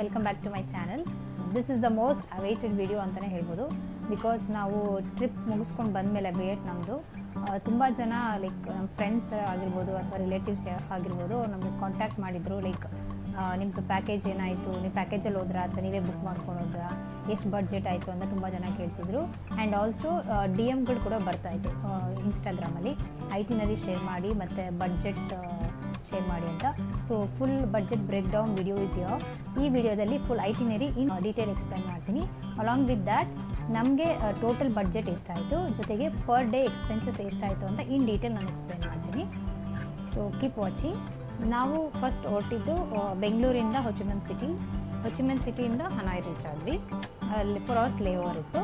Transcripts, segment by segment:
Welcome back to my channel. This is the most awaited video ಅಂತಲೇ ಹೇಳ್ಬೋದು. Because ನಾವು trip ಮುಗಿಸ್ಕೊಂಡು ಬಂದಮೇಲೆ ವಿಯೆಟ್ನಾಮ್ದು ತುಂಬ ಜನ ಲೈಕ್ ನಮ್ಮ ಫ್ರೆಂಡ್ಸ್ ಆಗಿರ್ಬೋದು ಅಥವಾ ರಿಲೇಟಿವ್ಸ್ ಆಗಿರ್ಬೋದು ನಮಗೆ ಕಾಂಟ್ಯಾಕ್ಟ್ ಮಾಡಿದರು. ಲೈಕ್ ನಿಮ್ಮದು ಪ್ಯಾಕೇಜ್ ಏನಾಯಿತು, ನೀವು ಪ್ಯಾಕೇಜಲ್ಲಿ ಹೋದ್ರಾ ಅಥವಾ ನೀವೇ ಬುಕ್ ಮಾಡ್ಕೊಂಡು ಹೋದ್ರಾ, ಎಷ್ಟು ಬಡ್ಜೆಟ್ ಆಯಿತು ಅಂತ ತುಂಬ ಜನ ಕೇಳ್ತಿದ್ರು. ಆ್ಯಂಡ್ ಆಲ್ಸೋ ಡಿ ಎಮ್ಗಳು ಕೂಡ ಬರ್ತಾಯಿತ್ತು ಇನ್ಸ್ಟಾಗ್ರಾಮಲ್ಲಿ ಐಟಿನರಿ ಶೇರ್ ಮಾಡಿ ಮತ್ತು ಬಡ್ಜೆಟ್ ಶೇರ್ ಮಾಡಿ ಅಂತ. So full budget break down video is your. ಈ ವಿಡಿಯೋದಲ್ಲಿ full itinerary in detail explain ಮಾಡ್ತೀನಿ. ಅಲಾಂಗ್ ವಿತ್ ದ್ಯಾಟ್ ನಮಗೆ ಟೋಟಲ್ ಬಡ್ಜೆಟ್ ಎಷ್ಟಾಯಿತು, ಜೊತೆಗೆ ಪರ್ ಡೇ ಎಕ್ಸ್ಪೆನ್ಸಸ್ ಎಷ್ಟಾಯಿತು ಅಂತ ಇನ್ ಡೀಟೇಲ್ ನಾನು ಎಕ್ಸ್ಪ್ಲೈನ್ ಮಾಡ್ತೀನಿ. So keep watching. ನಾವು ಫಸ್ಟ್ ಹೊರಟಿದ್ದು ಬೆಂಗಳೂರಿಂದ ಹೊಚಿಮನ್ ಸಿಟಿಯಿಂದ ಹನಾಯ್ ರೀಚ್ ಆದ್ವಿ. ಅಲ್ಲಿ 4 hours ಲೇ ಓವರ್ ಇತ್ತು.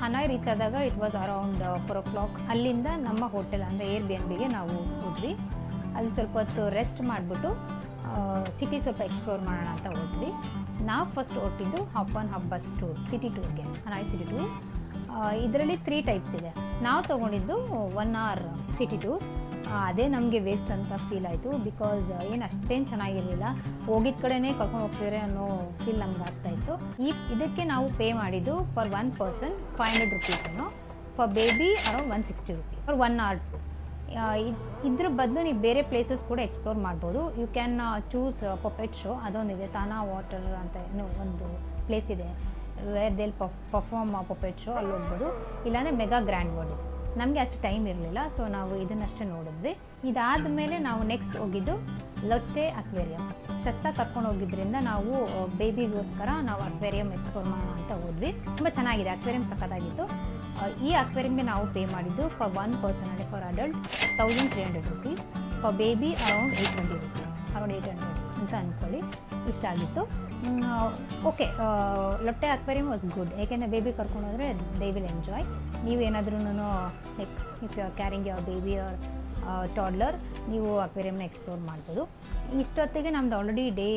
ಹನಾಯ್ ರೀಚ್ ಆದಾಗ ಇಟ್ ವಾಸ್ ಅರೌಂಡ್ 4 o'clock. ಅಲ್ಲಿಂದ ನಮ್ಮ ಹೋಟೆಲ್ ಅಂದರೆ ಏರ್ಬಿಎನ್ಬಿಗೆ ನಾವು ಹೋದ್ವಿ. ಅಲ್ಲಿ ಸ್ವಲ್ಪ ಹೊತ್ತು ರೆಸ್ಟ್ ಮಾಡಿಬಿಟ್ಟು ಸಿಟಿ ಸ್ವಲ್ಪ ಎಕ್ಸ್ಪ್ಲೋರ್ ಮಾಡೋಣ ಅಂತ ಹೋದ್ವಿ. ನಾವು ಫಸ್ಟ್ ಹೊರಟಿದ್ದು hop on hop bus tour, city ಟೂರ್ಗೆ, ಹನಾಯ್ ಸಿಟಿ ಟೂರ್. ಇದರಲ್ಲಿ 3 types ಇದೆ. ನಾವು ತೊಗೊಂಡಿದ್ದು 1 hour ಸಿಟಿ ಟೂರ್. ಅದೇ ನಮಗೆ ವೇಸ್ಟ್ ಅಂತ ಫೀಲ್ ಆಯಿತು. ಬಿಕಾಸ್ ಏನು ಅಷ್ಟೇನು ಚೆನ್ನಾಗಿರಲಿಲ್ಲ. ಹೋಗಿದ್ದ ಕಡೆನೇ ಕರ್ಕೊಂಡು ಹೋಗ್ತಿದ್ರೆ ಅನ್ನೋ ಫೀಲ್ ನಮ್ಗೆ ಆಗ್ತಾಯಿತ್ತು. ಇದಕ್ಕೆ ನಾವು ಪೇ ಮಾಡಿದ್ದು for 1 person 500 rupees, for baby around 160 rupees for 1 hour. ಇದ್ರ ಬದಲು ನೀವು ಬೇರೆ ಪ್ಲೇಸಸ್ ಕೂಡ ಎಕ್ಸ್ಪ್ಲೋರ್ ಮಾಡ್ಬೋದು. You can choose puppet show, ಅದೊಂದಿದೆ. ತಾನಾ ವಾಟರ್ ಅಂತ ಏನೋ ಒಂದು ಪ್ಲೇಸ್ ಇದೆ, where they'll perform puppet show, ಅಲ್ಲಿ ಹೋಗ್ಬೋದು. ಇಲ್ಲಾಂದರೆ ಮೆಗಾ ಗ್ರ್ಯಾಂಡ್ ವರ್ಲ್ಡ್. ನಮಗೆ ಅಷ್ಟು ಟೈಮ್ ಇರಲಿಲ್ಲ, ಸೊ ನಾವು ಇದನ್ನಷ್ಟೇ ನೋಡಿದ್ವಿ. ಇದಾದ ಮೇಲೆ ನಾವು ನೆಕ್ಸ್ಟ್ ಹೋಗಿದ್ದು ಲೊಟ್ಟೆ ಅಕ್ವೇರಿಯಂ. ಶಸ್ತ ಕರ್ಕೊಂಡು ಹೋಗಿದ್ದರಿಂದ ನಾವು ಬೇಬಿಗೋಸ್ಕರ ನಾವು ಅಕ್ವೇರಿಯಂ ಎಕ್ಸ್ಪ್ಲೋರ್ ಮಾಡೋಣ ಅಂತ ಹೋದ್ವಿ. ತುಂಬ ಚೆನ್ನಾಗಿದೆ, ಅಕ್ವೇರಿಯಂ ಸಖತ್ತಾಗಿತ್ತು. ಈ ಅಕ್ವೇರಿಯಂಗೆ ನಾವು ಪೇ ಮಾಡಿದ್ದು ಫಾರ್ 1 person ಅಂದರೆ for adult 1300 rupees, for baby around 820 rupees, around 800 ಅಂತ ಅಂದ್ಕೊಳ್ಳಿ. ಇಷ್ಟ ಆಗಿತ್ತು. Okay, Lotte aquarium was good. ಏಕೆಂದರೆ ಬೇಬಿ ಕರ್ಕೊಂಡೋದ್ರೆ ದೇ ವಿಲ್ ಎಂಜಾಯ್. ನೀವೇನಾದ್ರೂ like if you are carrying your baby or toddler, ನೀವು ಅಕ್ವೇರಿಯಂನ ಎಕ್ಸ್ಪ್ಲೋರ್ ಮಾಡ್ಬೋದು. ಇಷ್ಟೊತ್ತಿಗೆ ನಮ್ದು ಆಲ್ರೆಡಿ ಡೇ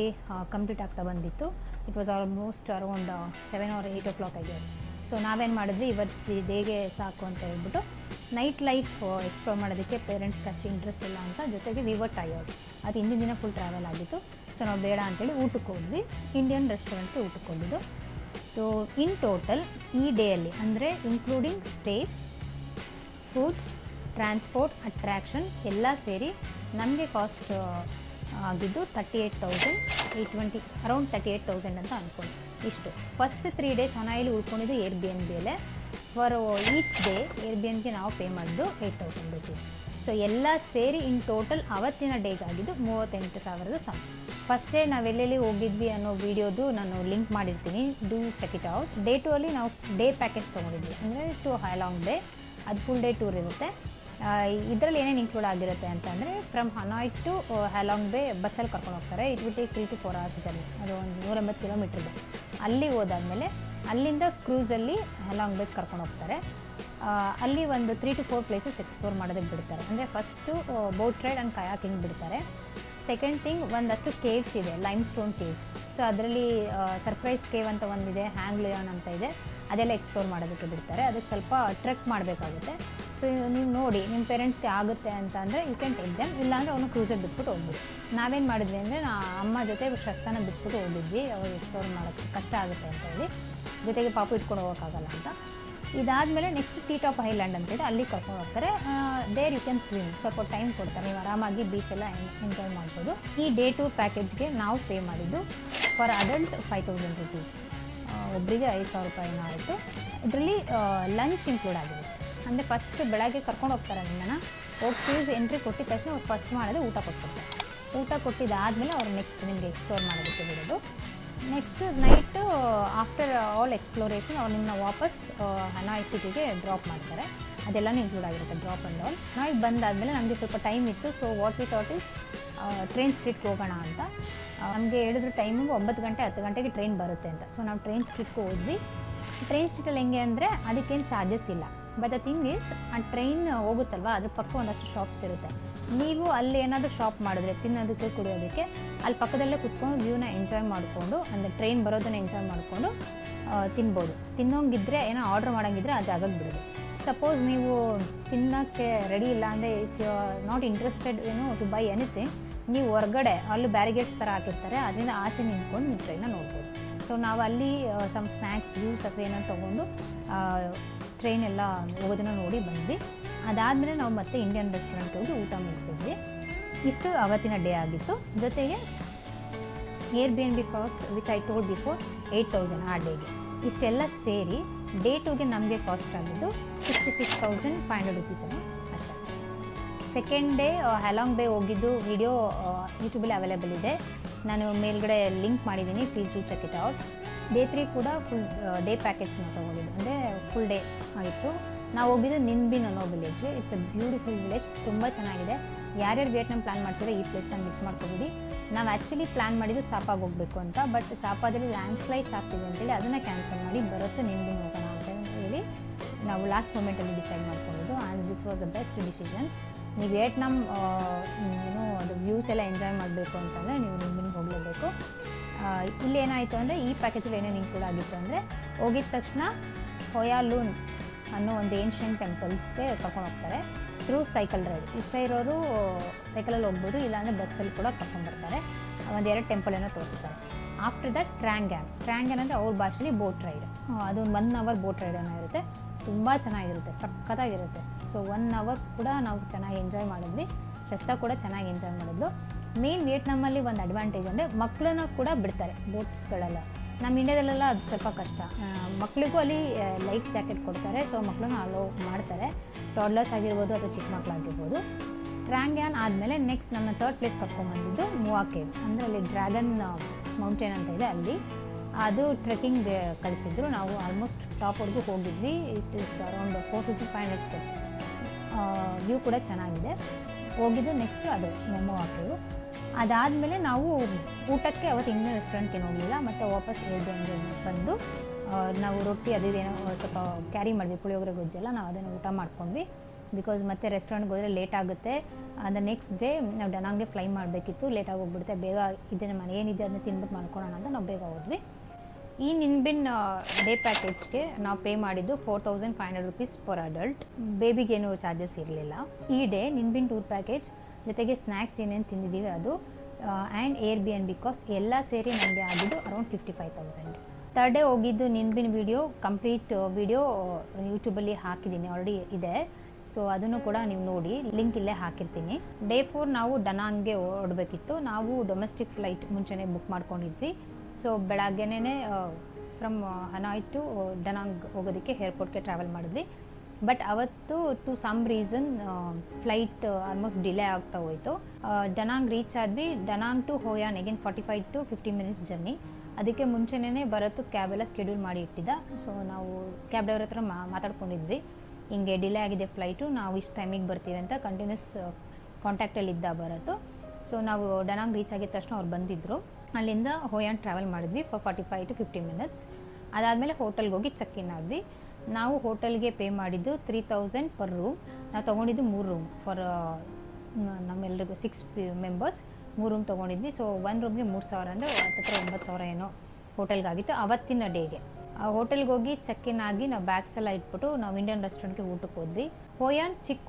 ಕಂಪ್ಲೀಟ್ ಆಗ್ತಾ ಬಂದಿತ್ತು. It was almost around 7 or 8 o'clock I guess. So ನಾವೇನು ಮಾಡಿದ್ವಿ, ಇವತ್ತು ಡೇಗೆ ಸಾಕು ಅಂತ ಹೇಳ್ಬಿಟ್ಟು ನೈಟ್ ಲೈಫ್ ಎಕ್ಸ್ಪ್ಲೋರ್ ಮಾಡೋದಕ್ಕೆ ಪೇರೆಂಟ್ಸ್ಗೆ ಅಷ್ಟು ಇಂಟ್ರೆಸ್ಟ್ ಇಲ್ಲ ಅಂತ, ಜೊತೆಗೆ ವಿ ವರ್ ಟಯರ್ಡ್. ಅದು ಹಿಂದಿನ ದಿನ ಫುಲ್ ಟ್ರಾವೆಲ್ ಆಗಿತ್ತು. ಸೊ ನಾವು ಬೇಡ ಅಂತೇಳಿ ಊಟಕ್ಕೆ ಹೋದ್ವಿ. ಇಂಡಿಯನ್ ರೆಸ್ಟೋರೆಂಟ್ಗೆ ಊಟಕ್ಕೆ ಹೋಗಿದ್ದು. ಸೊ ಇನ್ ಟೋಟಲ್ ಈ ಡೇಯಲ್ಲಿ ಅಂದರೆ including stay, food, transport, attraction ಎಲ್ಲ ಸೇರಿ ನಮಗೆ ಕಾಸ್ಟ್ ಆಗಿದ್ದು 38,820, ಅರೌಂಡ್ 38,000 ಅಂತ ಅಂದ್ಕೊಂಡು. ಇಷ್ಟು ಫಸ್ಟ್ 3 days ಹನಾಯಲ್ಲಿ ಉಳ್ಕೊಂಡಿದ್ದು ಏರ್ಬಿಎನ್ಬಿಯಲ್ಲೇ. ಫಾರ್ ಈಚ್ ಡೇ ಏರ್ಬಿಎನ್ಗೆ ನಾವು ಪೇ ಮಾಡಿದ್ದು 8,000 rupees. ಸೊ ಎಲ್ಲ ಸೇರಿ ಇನ್ ಟೋಟಲ್ ಅವತ್ತಿನ ಡೇಗಾಗಿದ್ದು 38,000 ಸಮ. ಫಸ್ಟ್ ಡೇ ನಾವೆಲ್ಲೆಲ್ಲಿ ಹೋಗಿದ್ವಿ ಅನ್ನೋ ವೀಡಿಯೋದು ನಾನು ಲಿಂಕ್ ಮಾಡಿರ್ತೀನಿ, do check it out. Day 2 ಅಲ್ಲಿ ನಾವು ಡೇ ಪ್ಯಾಕೇಜ್ ತೊಗೊಂಡಿದ್ವಿ, ಅಂದರೆ ಟು ಹ್ಯಾಲಾಂಗ್ ಬೇ. ಅದು ಫುಲ್ ಡೇ ಟೂರ್ ಇರುತ್ತೆ. ಇದರಲ್ಲಿ ಏನೇನು ಇನ್ಕ್ಲೂಡ್ ಆಗಿರುತ್ತೆ ಅಂತಂದರೆ, ಫ್ರಮ್ ಹನಾಯ್ ಟು ಹ್ಯಾಲಾಂಗ್ ಬೇ ಬಸ್ಸಲ್ಲಿ ಕರ್ಕೊಂಡು ಹೋಗ್ತಾರೆ. It will take 3 to 4 hours journey. ಅದು ಒಂದು 180 kilometer ಇದೆ. ಅಲ್ಲಿಗೆ ಹೋದಾದಮೇಲೆ ಅಲ್ಲಿಂದ ಕ್ರೂಸಲ್ಲಿ ಹ್ಯಾಲಾಂಗ್ ಬೇಗೆ ಕರ್ಕೊಂಡು ಹೋಗ್ತಾರೆ. ಅಲ್ಲಿ ಒಂದು 3 to 4 places ಎಕ್ಸ್ಪ್ಲೋರ್ ಮಾಡೋದಕ್ಕೆ ಬಿಡ್ತಾರೆ. ಅಂದರೆ first boat ride and kayaking ಬಿಡ್ತಾರೆ. ಸೆಕೆಂಡ್ ಥಿಂಗ್, ಒಂದಷ್ಟು ಕೇವ್ಸ್ ಇದೆ, ಲೈಮ್ ಸ್ಟೋನ್ ಕೇವ್ಸ್. ಸೊ ಅದರಲ್ಲಿ ಸರ್ಪ್ರೈಸ್ ಕೇವ್ ಅಂತ ಒಂದಿದೆ, ಹ್ಯಾಂಗ್ ಲಿಯಾನ್ ಅಂತ ಇದೆ. ಅದೆಲ್ಲ ಎಕ್ಸ್ಪ್ಲೋರ್ ಮಾಡೋದಕ್ಕೆ ಬಿಡ್ತಾರೆ. ಅದಕ್ಕೆ ಸ್ವಲ್ಪ ಟ್ರೆಕ್ ಮಾಡಬೇಕಾಗುತ್ತೆ. ಸೊ ನೀವು ನೋಡಿ, ನಿಮ್ಮ ಪೇರೆಂಟ್ಸ್ಗೆ ಆಗುತ್ತೆ ಅಂತ ಅಂದರೆ ಯು ಕ್ಯಾನ್ ಟೇಕ್ ದೆಮ್. ಇಲ್ಲಾಂದರೆ ಅವನು ಕ್ರೂಸಲ್ಲಿ ಬಿಟ್ಬಿಟ್ಟು ಹೋಗ್ಬಿಡಿ. ನಾವೇನು ಮಾಡಿದ್ವಿ ಅಂದರೆ, ಅಮ್ಮ ಜೊತೆ ಶಸ್ತಾನ ಬಿಟ್ಬಿಟ್ಟು ಹೋಗಿದ್ವಿ. ಅವ್ರು ಎಕ್ಸ್ಪ್ಲೋರ್ ಮಾಡೋಕ್ಕೆ ಕಷ್ಟ ಆಗುತ್ತೆ ಅಂತ ಹೇಳಿ, ಜೊತೆಗೆ ಪಾಪು ಇಟ್ಕೊಂಡು ಹೋಗೋಕ್ಕಾಗಲ್ಲ ಅಂತ. ಇದಾದಮೇಲೆ ನೆಕ್ಸ್ಟ್ ಟೀ ಟಾಪ್ ಐಲ್ಯಾಂಡ್ ಅಂತಿದೆ, ಅಲ್ಲಿ ಕರ್ಕೊಂಡು ಹೋಗ್ತಾರೆ. ದೇರ್ ಯು ಕ್ಯಾನ್ ಸ್ವಿಮ್, ಸ್ವಲ್ಪ ಟೈಮ್ ಕೊಡ್ತಾರೆ, ನೀವು ಆರಾಮಾಗಿ ಬೀಚೆಲ್ಲ ಎಂಜಾಯ್ ಮಾಡ್ಬೋದು. ಈ ಡೇ ಟೂರ್ ಪ್ಯಾಕೇಜ್ಗೆ ನಾವು ಪೇ ಮಾಡಿದ್ದು ಫಾರ್ ಅಡಲ್ಟ್ 5,000 rupees, ಒಬ್ಬರಿಗೆ 5,000 ರೂಪಾಯಿನೂ ಆಯಿತು. ಇದರಲ್ಲಿ ಲಂಚ್ ಇನ್ಕ್ಲೂಡ್ ಆಗಿದೆ. ಅಂದರೆ ಫಸ್ಟ್ ಬೆಳಗ್ಗೆ ಕರ್ಕೊಂಡು ಹೋಗ್ತಾರೆ ನಿಮ್ಮನ್ನು. ಹೋಗಿ ಕ್ರೂಸ್ ಎಂಟ್ರಿ ಕೊಟ್ಟಿದ ತಕ್ಷಣ ಅವ್ರು ಫಸ್ಟ್ ಮಾಡೋದು ಊಟ ಕೊಟ್ಬಿಡ್ತಾರೆ. ಊಟ ಕೊಟ್ಟಿದ್ದಾದಮೇಲೆ ಅವ್ರು ನೆಕ್ಸ್ಟ್ ನಿಮಗೆ ಎಕ್ಸ್ಪ್ಲೋರ್ ಮಾಡೋದಕ್ಕೆ ಬಿಡೋದು. Next night after all exploration ಅವ್ರು ನಿಮ್ಮನ್ನ ವಾಪಸ್ ಹನಾಯ್ ಸಿಟಿಗೆ ಡ್ರಾಪ್ ಮಾಡ್ತಾರೆ. ಅದೆಲ್ಲನೂ ಇನ್ಕ್ಲೂಡ್ ಆಗಿರುತ್ತೆ, ಡ್ರಾಪ್ ಆ್ಯಂಡ್ ಆಲ್. ನಾವು ಬಂದಾದಮೇಲೆ ನಮಗೆ ಸ್ವಲ್ಪ ಟೈಮ್ ಇತ್ತು. So what we thought is train ಸ್ಟ್ರೀಟ್ಗೆ ಹೋಗೋಣ ಅಂತ. ನಮಗೆ ಹೇಳಿದ್ರು ಟೈಮಿಂಗು 9 ಗಂಟೆ 10 ಗಂಟೆಗೆ ಟ್ರೈನ್ ಬರುತ್ತೆ ಅಂತ. ಸೊ ನಾವು ಟ್ರೈನ್ ಸ್ಟ್ರೀಟ್ಗೆ ಹೋದ್ವಿ. ಟ್ರೈನ್ ಸ್ಟ್ರೀಟಲ್ಲಿ ಹೆಂಗೆ ಅಂದರೆ ಅದಕ್ಕೇನು ಚಾರ್ಜಸ್ ಇಲ್ಲ. ಬಟ್ ದ ಥಿಂಗ್ ಈಸ್, ಆ ಟ್ರೈನ್ ಹೋಗುತ್ತಲ್ವ, ಅದ್ರ ಪಕ್ಕ ಒಂದಷ್ಟು ಶಾಪ್ಸ್ ಇರುತ್ತೆ. ನೀವು ಅಲ್ಲಿ ಏನಾದರೂ ಶಾಪ್ ಮಾಡಿದ್ರೆ ತಿನ್ನೋದಕ್ಕೆ ಕುಡಿಯೋದಕ್ಕೆ, ಅಲ್ಲಿ ಪಕ್ಕದಲ್ಲೇ ಕುತ್ಕೊಂಡು ವ್ಯೂನ ಎಂಜಾಯ್ ಮಾಡಿಕೊಂಡು, ಅಂದರೆ ಟ್ರೈನ್ ಬರೋದನ್ನು ಎಂಜಾಯ್ ಮಾಡಿಕೊಂಡು ತಿನ್ಬೋದು. ತಿನ್ನೋಂಗಿದ್ರೆ, ಏನೋ ಆರ್ಡ್ರ್ ಮಾಡೋಂಗಿದ್ರೆ ಆ ಜಾಗಕ್ಕೆ ಬಿಡೋದು. ಸಪೋಸ್ ನೀವು ತಿನ್ನೋಕ್ಕೆ ರೆಡಿ ಇಲ್ಲ ಅಂದರೆ, if you are not interested to buy anything, ನೀವು ಹೊರಗಡೆ ಅಲ್ಲಿ ಬ್ಯಾರಿಗೇಡ್ಸ್ ಥರ ಹಾಕಿರ್ತಾರೆ, ಅದರಿಂದ ಆಚೆ ನಿಂತ್ಕೊಂಡು ನೀವು ಟ್ರೈನ್ನ ನೋಡ್ಬೋದು. ಸೊ ನಾವು ಅಲ್ಲಿ ಸಮ್ ಸ್ನ್ಯಾಕ್ಸ್ ಜ್ಯೂಸ್ ಅಥವಾ ಏನೋ ತೊಗೊಂಡು ಟ್ರೈನ್ ಎಲ್ಲ ಹೋಗೋದನ್ನು ನೋಡಿ ಬಂದ್ವಿ. ಅದಾದಮೇಲೆ ನಾವು ಮತ್ತೆ ಇಂಡಿಯನ್ ರೆಸ್ಟೋರೆಂಟ್ ಹೋಗಿ ಊಟ ಮುಗಿಸಿದ್ವಿ. ಇಷ್ಟು ಅವತ್ತಿನ ಡೇ ಆಗಿತ್ತು. ಜೊತೆಗೆ Airbnb cost which I told before 8,000 ಆ ಡೇಗೆ. ಇಷ್ಟೆಲ್ಲ ಸೇರಿ ಡೇ 2ಗೆ ನಮಗೆ ಕಾಸ್ಟ್ ಆಗಿದ್ದು 66,500 ರುಪೀಸ್ ಅಷ್ಟೇ. ಸೆಕೆಂಡ್ ಡೇ ಹ್ಯಾಲಾಂಗ್ ಬೇ ಹೋಗಿದ್ದು ವಿಡಿಯೋ ಯೂಟ್ಯೂಬಲ್ಲಿ ಅವೈಲೇಬಲ್ ಇದೆ, ನಾನು ಮೇಲ್ಗಡೆ ಲಿಂಕ್ ಮಾಡಿದ್ದೀನಿ, please do check it out. Day 3 ಕೂಡ ಫುಲ್ ಡೇ ಪ್ಯಾಕೇಜ್ನ ತೊಗೊಂಡಿದ್ದು, ಅಂದರೆ ಫುಲ್ ಡೇ ಆಗಿತ್ತು. ನಾವು ಹೋಗಿದ್ದು ನಿನ್ಬಿನ್ ಅನ್ನೋ village. It's a beautiful village, ತುಂಬ ಚೆನ್ನಾಗಿದೆ. ಯಾರ್ಯಾರು ವಿಯೆಟ್ನಾಂ ಪ್ಲ್ಯಾನ್ ಮಾಡ್ತೀರೋ ಈ ಪ್ಲೇಸ್ನ ಮಿಸ್ ಮಾಡ್ಕೊಬೇಡಿ. ನಾವು ಆ್ಯಕ್ಚುಲಿ ಪ್ಲ್ಯಾನ್ ಮಾಡಿದ್ದು ಸಾಪಾಗೆ ಹೋಗಬೇಕು ಅಂತ, ಬಟ್ ಸಾಪಾದಲ್ಲಿ ಲ್ಯಾಂಡ್ಸ್ಲೈಡ್ಸ್ ಆಗ್ತಿದೆ ಅಂತೇಳಿ ಅದನ್ನು ಕ್ಯಾನ್ಸಲ್ ಮಾಡಿ ಬರುತ್ತೆ ನಿನ್ಬಿನ್ ಹೋಗೋಣ ಅಂತ ಹೇಳಿ ನಾವು ಲಾಸ್ಟ್ ಮೂಮೆಂಟಲ್ಲಿ ಡಿಸೈಡ್ ಮಾಡ್ಕೊಂಡಿದ್ದು. And this was the best decision. ನೀವು ವಿಯೆಟ್ನಾಂ ಅದು ವ್ಯೂಸ್ ಎಲ್ಲ ಎಂಜಾಯ್ ಮಾಡಬೇಕು ಅಂತಂದರೆ ನೀವು ನಿನ್ಬಿನ್ಗೆ ಹೋಗಲೇಬೇಕು. ಇಲ್ಲಿ ಏನಾಯಿತು ಅಂದರೆ ಈ ಪ್ಯಾಕೇಜಲ್ಲಿ ಏನೇನು ಇನ್ಕ್ಲೂಡ್ ಆಗಿತ್ತು ಅಂದರೆ, ಹೋಗಿದ ತಕ್ಷಣ ಹೊಯಾ ಲೂನ್ ಅನ್ನೋ ಒಂದು ಏನ್ಷಿಯಂಟ್ ಟೆಂಪಲ್ಸ್ಗೆ ಕರ್ಕೊಂಡು ಹೋಗ್ತಾರೆ ಥ್ರೂ ಸೈಕಲ್ ರೈಡ್. ಇಷ್ಟ ಇರೋರು ಸೈಕಲಲ್ಲಿ ಹೋಗ್ಬೋದು, ಇಲ್ಲಾಂದರೆ ಬಸ್ಸಲ್ಲಿ ಕೂಡ ಕರ್ಕೊಂಡ್ಬರ್ತಾರೆ. ಒಂದು 2 ಟೆಂಪಲ್ ಏನೋ ತೋರಿಸ್ತಾರೆ. ಆಫ್ಟರ್ ದಟ್ ಟ್ರ್ಯಾಂಗ್ಯಾನ್ ಅಂದರೆ ಅವ್ರ ಭಾಷೆಯಲ್ಲಿ ಬೋಟ್ ರೈಡ್. ಅದು 1 ಅವರ್ ಬೋಟ್ ರೈಡ್ ಏನೋ ಇರುತ್ತೆ, ತುಂಬ ಚೆನ್ನಾಗಿರುತ್ತೆ, ಸಖತ್ತಾಗಿರುತ್ತೆ. ಸೊ 1 ಅವರ್ ಕೂಡ ನಾವು ಚೆನ್ನಾಗಿ ಎಂಜಾಯ್ ಮಾಡಿದ್ವಿ. ಶಸ್ತಾ ಕೂಡ ಚೆನ್ನಾಗಿ ಎಂಜಾಯ್ ಮಾಡಿದ್ಲು. ಮೇನ್ ವಿಯೆಟ್ನಾಮಲ್ಲಿ ಒಂದು ಅಡ್ವಾಂಟೇಜ್ ಅಂದರೆ ಮಕ್ಕಳನ್ನ ಕೂಡ ಬಿಡ್ತಾರೆ ಬೋಟ್ಸ್ಗಳೆಲ್ಲ. ನಮ್ಮ ಇಂಡಿಯಾದಲ್ಲೆಲ್ಲ ಅದು ಸ್ವಲ್ಪ ಕಷ್ಟ. ಮಕ್ಕಳಿಗೂ ಅಲ್ಲಿ ಲೈಫ್ ಜಾಕೆಟ್ ಕೊಡ್ತಾರೆ, ಸೊ ಮಕ್ಕಳನ್ನ ಅಲೋ ಮಾಡ್ತಾರೆ, ಟಾಡ್ಲರ್ಸ್ ಆಗಿರ್ಬೋದು ಅಥವಾ ಚಿಕ್ಕ ಮಕ್ಕಳಾಗಿರ್ಬೋದು. ಟ್ರ್ಯಾಂಗ್ಯಾನ್ ಆದಮೇಲೆ ನೆಕ್ಸ್ಟ್ ನನ್ನ 3rd ಪ್ಲೇಸ್ ಕರ್ಕೊಂಡ್ಬಂದಿದ್ದು ಮುವಾ ಕೇವ್, ಅಂದರೆ ಅಲ್ಲಿ ಡ್ರ್ಯಾಗನ್ ಮೌಂಟೇನ್ ಅಂತ ಇದೆ, ಅಲ್ಲಿ ಅದು ಟ್ರೆಕ್ಕಿಂಗ್ ಕಳಿಸಿದ್ರು. ನಾವು ಆಲ್ಮೋಸ್ಟ್ ಟಾಪ್ವರೆಗೂ ಹೋಗಿದ್ವಿ. It is around 450-500 steps. View ಕೂಡ ಚೆನ್ನಾಗಿದೆ. ಹೋಗಿದ್ದು ನೆಕ್ಸ್ಟು ಅದು ಮುವಾ ಕೇವ್. ಅದಾದಮೇಲೆ ನಾವು ಊಟಕ್ಕೆ ಅವತ್ತು ಇಂಡಿಯನ್ ರೆಸ್ಟೋರೆಂಟ್ಗೆ ಹೋಗಲಿಲ್ಲ, ಮತ್ತು ವಾಪಸ್ Airbnb ಬಂದು ನಾವು ರೊಟ್ಟಿ ಅದೇನೋ ಸ್ವಲ್ಪ ಕ್ಯಾರಿ ಮಾಡಿದ್ವಿ, ಪುಳಿಯೋಗರೆ ಗೊಜ್ಜೆಲ್ಲ ನಾವು ಅದನ್ನು ಊಟ ಮಾಡ್ಕೊಂಡ್ವಿ. ಬಿಕಾಸ್ ಮತ್ತೆ ರೆಸ್ಟೋರೆಂಟ್ಗೆ ಹೋದರೆ ಲೇಟ್ ಆಗುತ್ತೆ. ದ ನೆಕ್ಸ್ಟ್ ಡೇ ನಾವು ಡನಾಂಗ್ಗೆ ಫ್ಲೈ ಮಾಡಬೇಕಿತ್ತು, ಲೇಟಾಗಿ ಹೋಗ್ಬಿಡುತ್ತೆ. ಬೇಗ ಇದನ್ನು ಮನೆ ಏನಿದೆ ಅದನ್ನ ತಿಂದ್ಬಿಟ್ಟು ಮಾಡ್ಕೊಳ್ಳೋಣ ಅಂತ ನಾವು ಬೇಗ ಹೋದ್ವಿ. ಈ ನಿನ್ಬಿನ್ ಡೇ ಪ್ಯಾಕೇಜ್ಗೆ ನಾವು ಪೇ ಮಾಡಿದ್ದು 4,500 ರುಪೀಸ್ ಪರ್ ಅಡಲ್ಟ್. ಬೇಬಿಗೇನು ಚಾರ್ಜಸ್ ಇರಲಿಲ್ಲ. ಈ ಡೇ ನಿನ್ಬಿನ್ ಟೂರ್ ಪ್ಯಾಕೇಜ್ ಜೊತೆಗೆ ಸ್ನ್ಯಾಕ್ಸ್ ಏನೇನು ತಿಂದಿದ್ದೀವಿ ಅದು ಆ್ಯಂಡ್ Airbnb ಕಾಸ್ಟ್ ಎಲ್ಲ ಸೇರಿ ನನಗೆ ಆಗಿದ್ದು ಅರೌಂಡ್ 55,000. 3rd ಡೇ ಹೋಗಿದ್ದು ನಿನ್ಬಿನ್ ವಿಡಿಯೋ, ಕಂಪ್ಲೀಟ್ ವಿಡಿಯೋ ಯೂಟ್ಯೂಬಲ್ಲಿ ಹಾಕಿದ್ದೀನಿ, ಆಲ್ರೆಡಿ ಇದೆ. ಸೊ ಅದನ್ನು ಕೂಡ ನೀವು ನೋಡಿ, ಲಿಂಕ್ ಇಲ್ಲೇ ಹಾಕಿರ್ತೀನಿ. ಡೇ 4 ನಾವು ಡನಾಂಗ್ಗೆ ಹೊರಡಬೇಕಿತ್ತು. ನಾವು ಡೊಮೆಸ್ಟಿಕ್ ಫ್ಲೈಟ್ ಮುಂಚೆನೇ ಬುಕ್ ಮಾಡ್ಕೊಂಡಿದ್ವಿ. ಸೊ ಬೆಳಗ್ಗೆನೇ ಫ್ರಮ್ ಹನಾಯ್ ಟು ಡನಾಂಗ್ ಹೋಗೋದಕ್ಕೆ ಏರ್ಪೋರ್ಟ್ಗೆ ಟ್ರಾವೆಲ್ ಮಾಡಿದ್ವಿ. ಬಟ್ ಅವತ್ತು to some reason flight almost delay ಆಗ್ತಾ ಹೋಯಿತು. ಡನಾಂಗ್ ರೀಚ್ ಆದ್ವಿ. Da Nang to Hoi An again 45 to 50 minutes journey. ಅದಕ್ಕೆ ಮುಂಚೆನೇ ಬರೋತ್ತು ಕ್ಯಾಬೆಲ್ಲ ಸ್ಕೆಡ್ಯೂಲ್ ಮಾಡಿ ಇಟ್ಟಿದ್ದ. ಸೊ ನಾವು ಕ್ಯಾಬ್ ಡ್ರೈವರ್ ಹತ್ರ ಮಾತಾಡ್ಕೊಂಡಿದ್ವಿ, ಹಿಂಗೆ ಡಿಲೇ ಆಗಿದೆ ಫ್ಲೈಟು, ನಾವು ಇಷ್ಟು ಟೈಮಿಗೆ ಬರ್ತೀವಿ ಅಂತ ಕಂಟಿನ್ಯೂಸ್ ಕಾಂಟ್ಯಾಕ್ಟಲ್ಲಿದ್ದ ಬರೋತ್ತು. ಸೊ ನಾವು ಡನಾಂಗ್ ರೀಚ್ ಆಗಿದ ತಕ್ಷಣ ಅವ್ರು ಬಂದಿದ್ದರು. ಅಲ್ಲಿಂದ ಹೋಯಾನ್ ಟ್ರಾವೆಲ್ ಮಾಡಿದ್ವಿ ಫಾರ್ 45 to 50 ಮಿನಿಟ್ಸ್. ಅದಾದಮೇಲೆ ಹೋಟೆಲ್ಗೆ ಹೋಗಿ ಚೆಕ್ ಇನ್ ಆದ್ವಿ. ನಾವು ಹೋಟೆಲ್ಗೆ ಪೇ ಮಾಡಿದ್ದು 3,000 ಪರ್ ರೂಮ್. ನಾವು ತೊಗೊಂಡಿದ್ದು 3 ರೂಮ್ ಫಾರ್ ನಮ್ಮೆಲ್ಲರಿಗೂ 6 ಮೆಂಬರ್ಸ್ 3 ರೂಮ್ ತೊಗೊಂಡಿದ್ವಿ. ಸೊ 1 ರೂಮ್ಗೆ 3,000 ಅಂದರೆ ಹತ್ತಿರ 9,000 ಏನೋ ಹೋಟೆಲ್ಗಾಗಿತ್ತು ಅವತ್ತಿನ ಡೇಗೆ. ಆ ಹೋಟೆಲ್ಗೆ ಹೋಗಿ ಚೆಕ್ ಇನ್ ಆಗಿ ನಾವು ಬ್ಯಾಗ್ಸ್ ಎಲ್ಲ ಇಟ್ಬಿಟ್ಟು ನಾವು ಇಂಡಿಯನ್ ರೆಸ್ಟೋರೆಂಟ್ಗೆ ಊಟಕ್ಕೆ ಹೋದ್ವಿ. ಹೋಯಾನ್ ಚಿಕ್ಕ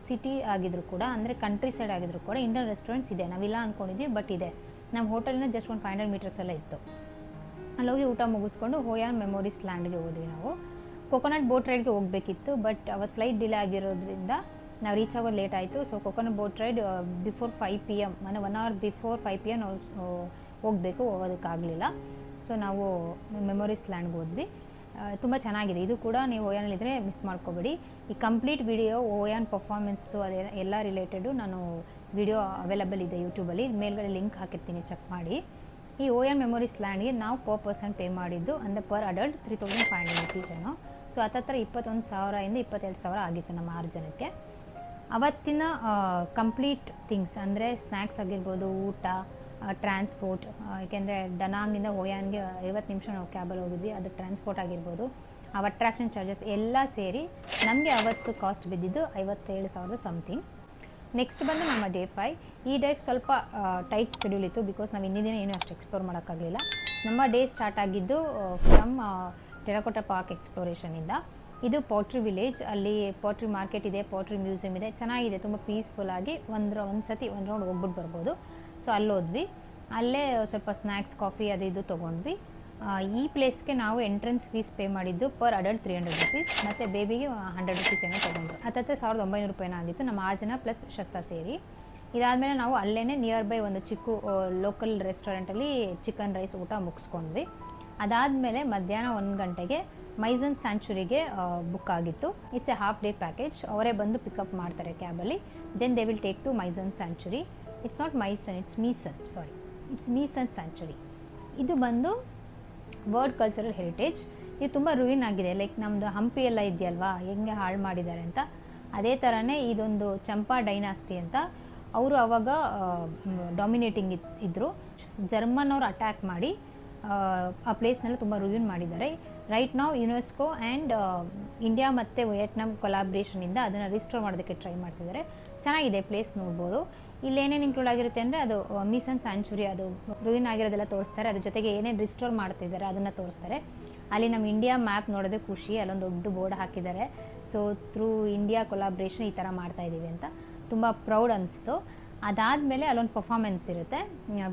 ಸಿಟಿ ಆಗಿದ್ರು ಕೂಡ, ಅಂದರೆ ಕಂಟ್ರಿ ಸೈಡ್ ಆಗಿದ್ರು ಕೂಡ ಇಂಡಿಯನ್ ರೆಸ್ಟೋರೆಂಟ್ಸ್ ಇದೆ. ನಾವಿಲ್ಲ ಅಂದ್ಕೊಂಡಿದ್ವಿ, ಬಟ್ ಇದೆ. ನಮ್ಮ ಹೋಟೆಲಿನ ಜಸ್ಟ್ ಒಂದು 500 ಮೀಟರ್ಸ್ ಎಲ್ಲ ಇತ್ತು. ಅಲ್ಲೋಗಿ ಊಟ ಮುಗಿಸ್ಕೊಂಡು ಹೋಯಾನ್ ಮೆಮೊರೀಸ್ ಲ್ಯಾಂಡ್ಗೆ ಹೋದ್ವಿ. ನಾವು ಕೊಕೊನಟ್ ಬೋಟ್ ರೈಡ್ಗೆ ಹೋಗಬೇಕಿತ್ತು, ಬಟ್ ಅವತ್ತು ಫ್ಲೈಟ್ ಡಿಲೇ ಆಗಿರೋದ್ರಿಂದ ನಾವು ರೀಚ್ ಆಗೋದು ಲೇಟ್ ಆಯಿತು. So coconut boat ride before 5 PM, ಮನೆ 1 hour ಬಿಫೋರ್ 5 PM ನಾವು ಹೋಗೋದಕ್ಕಾಗಲಿಲ್ಲ. ಸೊ ನಾವು ಮೆಮೊರೀಸ್ ಲ್ಯಾಂಡ್ಗೆ ಹೋದ್ವಿ. ತುಂಬ ಚೆನ್ನಾಗಿದೆ. ಇದು ಕೂಡ ನೀವು ಓಯಾನಲ್ಲಿದ್ದರೆ ಮಿಸ್ ಮಾಡ್ಕೋಬೇಡಿ. ಈ ಕಂಪ್ಲೀಟ್ ವಿಡಿಯೋ ಓಯಾನ್ ಪರ್ಫಾರ್ಮೆನ್ಸ್ದು ಅದೇ ಎಲ್ಲ ರಿಲೇಟೆಡು ನಾನು ವಿಡಿಯೋ ಅವೈಲಬಲ್ ಇದೆ ಯೂಟ್ಯೂಬಲ್ಲಿ, ಮೇಲ್ಗಡೆ ಲಿಂಕ್ ಹಾಕಿರ್ತೀನಿ, ಚೆಕ್ ಮಾಡಿ. ಈ ಓಯಾನ್ ಮೆಮೊರೀಸ್ ಲ್ಯಾಂಡ್ಗೆ ನಾವು ಪರ್ ಪರ್ಸನ್ ಪೇ ಮಾಡಿದ್ದು, ಅಂದರೆ ಪರ್ ಅಡಲ್ಟ್ 3,500 ರುಪೀಸ್ ಏನೋ. ಸೊ ಹತ್ತಿರ 21,000 ಇಂದ 22,000 ಆಗಿತ್ತು ನಮ್ಮ 6 ಜನಕ್ಕೆ. ಅವತ್ತಿನ ಕಂಪ್ಲೀಟ್ ಥಿಂಗ್ಸ್ ಅಂದರೆ ಸ್ನ್ಯಾಕ್ಸ್ ಆಗಿರ್ಬೋದು, ಊಟ, ಟ್ರಾನ್ಸ್ಪೋರ್ಟ್, ಏಕೆಂದರೆ ಡನಾಂಗಿಂದ ಓಯಾನ್ಗೆ 50 ನಿಮಿಷ ನಾವು ಕ್ಯಾಬಲ್ಲಿ ಹೋಗಿದ್ವಿ, ಅದು ಟ್ರಾನ್ಸ್ಪೋರ್ಟ್ ಆಗಿರ್ಬೋದು, ಆ ಅಟ್ರಾಕ್ಷನ್ ಚಾರ್ಜಸ್ ಎಲ್ಲ ಸೇರಿ ನಮಗೆ ಅವತ್ತು ಕಾಸ್ಟ್ ಬಿದ್ದಿದ್ದು 57,000 ಸಮಥಿಂಗ್. ನೆಕ್ಸ್ಟ್ ಬಂದು ನಮ್ಮ ಡೇ 5. ಈ ಡೇ ಸ್ವಲ್ಪ ಟೈಟ್ ಸ್ಕೆಡ್ಯೂಲ್ ಇತ್ತು, ಬಿಕಾಸ್ ನಾವು ಹಿಂದಿನ ದಿನ ಏನೂ ಅಷ್ಟು ಎಕ್ಸ್ಪ್ಲೋರ್ ಮಾಡೋಕ್ಕಾಗಲಿಲ್ಲ. ನಮ್ಮ ಡೇ ಸ್ಟಾರ್ಟ್ ಆಗಿದ್ದು ಫ್ರಮ್ ಟೆರಾಕೋಟಾ ಪಾರ್ಕ್ ಎಕ್ಸ್ಪ್ಲೋರೇಷನಿಂದ. ಇದು ಪಾಟ್ರಿ ವಿಲೇಜ್, ಅಲ್ಲಿ ಪಾಟ್ರಿ ಮಾರ್ಕೆಟ್ ಇದೆ, ಪಾಟ್ರಿ ಮ್ಯೂಸಿಯಂ ಇದೆ, ಚೆನ್ನಾಗಿದೆ, ತುಂಬ ಪೀಸ್ಫುಲ್ಲಾಗಿ ಒಂದು ಸತಿ ಒಂದು ರೌಂಡ್ ಹೋಗ್ಬಿಟ್ಟು ಬರ್ಬೋದು. ಸೊ ಅಲ್ಲಿ ಹೋದ್ವಿ. ಅಲ್ಲೇ ಸ್ವಲ್ಪ ಸ್ನ್ಯಾಕ್ಸ್ ಕಾಫಿ ಅದು ಇದು ತೊಗೊಂಡ್ವಿ. ಈ ಪ್ಲೇಸ್ಗೆ ನಾವು ಎಂಟ್ರೆನ್ಸ್ ಫೀಸ್ ಪೇ ಮಾಡಿದ್ದು ಪರ್ ಅಡಲ್ಟ್ 300 ರುಪೀಸ್ ಮತ್ತು ಬೇಬಿಗೆ 100 ರುಪೀಸ್ ಏನೋ ತೊಗೊಂಡ್ರು. ಹತ್ತತ್ರ 1900 ರೂಪಾಯಿನೋ ಆಗಿತ್ತು ನಮ್ಮ 6 ಜನ ಪ್ಲಸ್ ಶಸ್ತ ಸೇರಿ. ಇದಾದಮೇಲೆ ನಾವು ಅಲ್ಲೇ ನಿಯರ್ ಬೈ ಒಂದು ಚಿಕ್ಕ ಲೋಕಲ್ ರೆಸ್ಟೋರೆಂಟಲ್ಲಿ ಚಿಕನ್ ರೈಸ್ ಊಟ ಮುಗಿಸ್ಕೊಂಡ್ವಿ. ಅದಾದಮೇಲೆ ಮಧ್ಯಾಹ್ನ 1 ಗಂಟೆಗೆ ಮೈಸನ್ ಸ್ಯಾಂಚುರಿಗೆ ಬುಕ್ ಆಗಿತ್ತು. It's a half day package. ಅವರೇ ಬಂದು ಪಿಕಪ್ ಮಾಡ್ತಾರೆ ಕ್ಯಾಬಲ್ಲಿ. Then they will take to My Son sanctuary. It's not My Son, it's Mi Son sanctuary. ಇದು ಬಂದು ವರ್ಲ್ಡ್ ಕಲ್ಚರಲ್ ಹೆರಿಟೇಜ್. ಇದು ತುಂಬ ರೂಯಿನ್ ಆಗಿದೆ. ಲೈಕ್ ನಮ್ಮದು ಹಂಪಿ ಎಲ್ಲ ಇದೆಯಲ್ವಾ, ಹೆಂಗೆ ಹಾಳು ಮಾಡಿದ್ದಾರೆ ಅಂತ. ಅದೇ ಥರನೇ ಇದೊಂದು ಚಂಪಾ ಡೈನಾಸ್ಟಿ ಅಂತ, ಅವರು ಅವಾಗ ಡಾಮಿನೇಟಿಂಗ್ ಇದ್ದರು. ಜರ್ಮನ್ ಅವರು ಅಟ್ಯಾಕ್ ಮಾಡಿ ಆ ಪ್ಲೇಸ್ನೆಲ್ಲ ತುಂಬ ರೂಯಿನ್ ಮಾಡಿದ್ದಾರೆ. ರೈಟ್ ನಾವು ಯುನೆಸ್ಕೋ ಆ್ಯಂಡ್ ಇಂಡಿಯಾ ಮತ್ತು ವಿಯೆಟ್ನಾಂ ಕೊಲಾಬ್ರೇಷನಿಂದ ಅದನ್ನು ರಿಸ್ಟೋರ್ ಮಾಡೋದಕ್ಕೆ ಟ್ರೈ ಮಾಡ್ತಿದ್ದಾರೆ. ಚೆನ್ನಾಗಿದೆ ಪ್ಲೇಸ್, ನೋಡ್ಬೋದು. ಇಲ್ಲಿ ಏನೇನು ಇನ್ಕ್ಲೂಡ್ ಆಗಿರುತ್ತೆ ಅಂದರೆ ಅದು ಮೀಸನ್ ಸ್ಯಾಂಚುರಿ, ಅದು ರೂಯಿನ್ ಆಗಿರೋದೆಲ್ಲ ತೋರಿಸ್ತಾರೆ. ಅದ್ರ ಜೊತೆಗೆ ಏನೇನು ರಿಸ್ಟೋರ್ ಮಾಡ್ತಿದ್ದಾರೆ ಅದನ್ನು ತೋರಿಸ್ತಾರೆ. ಅಲ್ಲಿ ನಮ್ಮ ಇಂಡಿಯಾ ಮ್ಯಾಪ್ ನೋಡೋದೇ ಖುಷಿ. ಅಲ್ಲೊಂದು ದೊಡ್ಡ ಬೋರ್ಡ್ ಹಾಕಿದ್ದಾರೆ. ಸೊ ಥ್ರೂ ಇಂಡಿಯಾ ಕೊಲಾಬ್ರೇಷನ್ ಈ ಥರ ಮಾಡ್ತಾಯಿದ್ದೀವಿ ಅಂತ ತುಂಬ ಪ್ರೌಡ್ ಅನಿಸ್ತು. ಅದಾದಮೇಲೆ ಅಲ್ಲೊಂದು ಪರ್ಫಾಮೆನ್ಸ್ ಇರುತ್ತೆ,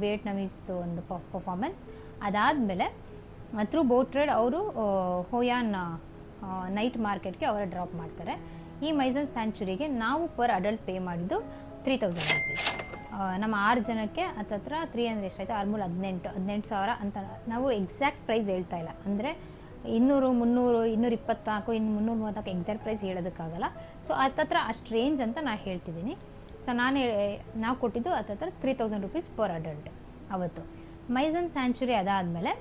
ವಿಯೆಟ್ನಾಮೀಸ್ದು ಒಂದು ಪರ್ಫಾಮೆನ್ಸ್. ಅದಾದಮೇಲೆ ಥ್ರೂ ಬೋಟ್ ರೈಡ್ ಅವರು ಹೋಯಾನ್ ನೈಟ್ ಮಾರ್ಕೆಟ್ಗೆ ಅವರ ಡ್ರಾಪ್ ಮಾಡ್ತಾರೆ. ಈ ಮೈಸನ್ ಸ್ಯಾಂಚುರಿಗೆ ನಾವು ಪರ್ ಅಡಲ್ಟ್ ಪೇ ಮಾಡಿದ್ದು 3000 ರುಪೀಸ್. ನಮ್ಮ 6 ಜನಕ್ಕೆ ಹತ್ತತ್ರ 3 ಅಂದರೆ ಎಷ್ಟಾಯಿತು, 18,000 ಅಂತ. ನಾವು ಎಕ್ಸಾಕ್ಟ್ ಪ್ರೈಸ್ ಹೇಳ್ತಾ ಇಲ್ಲ, ಅಂದರೆ 200, 300, 224, 334 ಎಕ್ಸಾಕ್ಟ್ ಪ್ರೈಸ್ ಹೇಳೋದಕ್ಕಾಗಲ್ಲ. ಸೊ ಹತ್ತತ್ರ ಅಷ್ಟು ರೇಂಜ್ ಅಂತ ನಾನು ಹೇಳ್ತಿದ್ದೀನಿ. ಸೊ ನಾವು ಕೊಟ್ಟಿದ್ದು ಹತ್ತತ್ರ 3000 ರುಪೀಸ್ ಪರ್ ಅಡಲ್ಟ್ ಅವತ್ತು. ಮೈಸನ್ ಸ್ಯಾಂಚುರಿ ಅದಾದಮೇಲೆ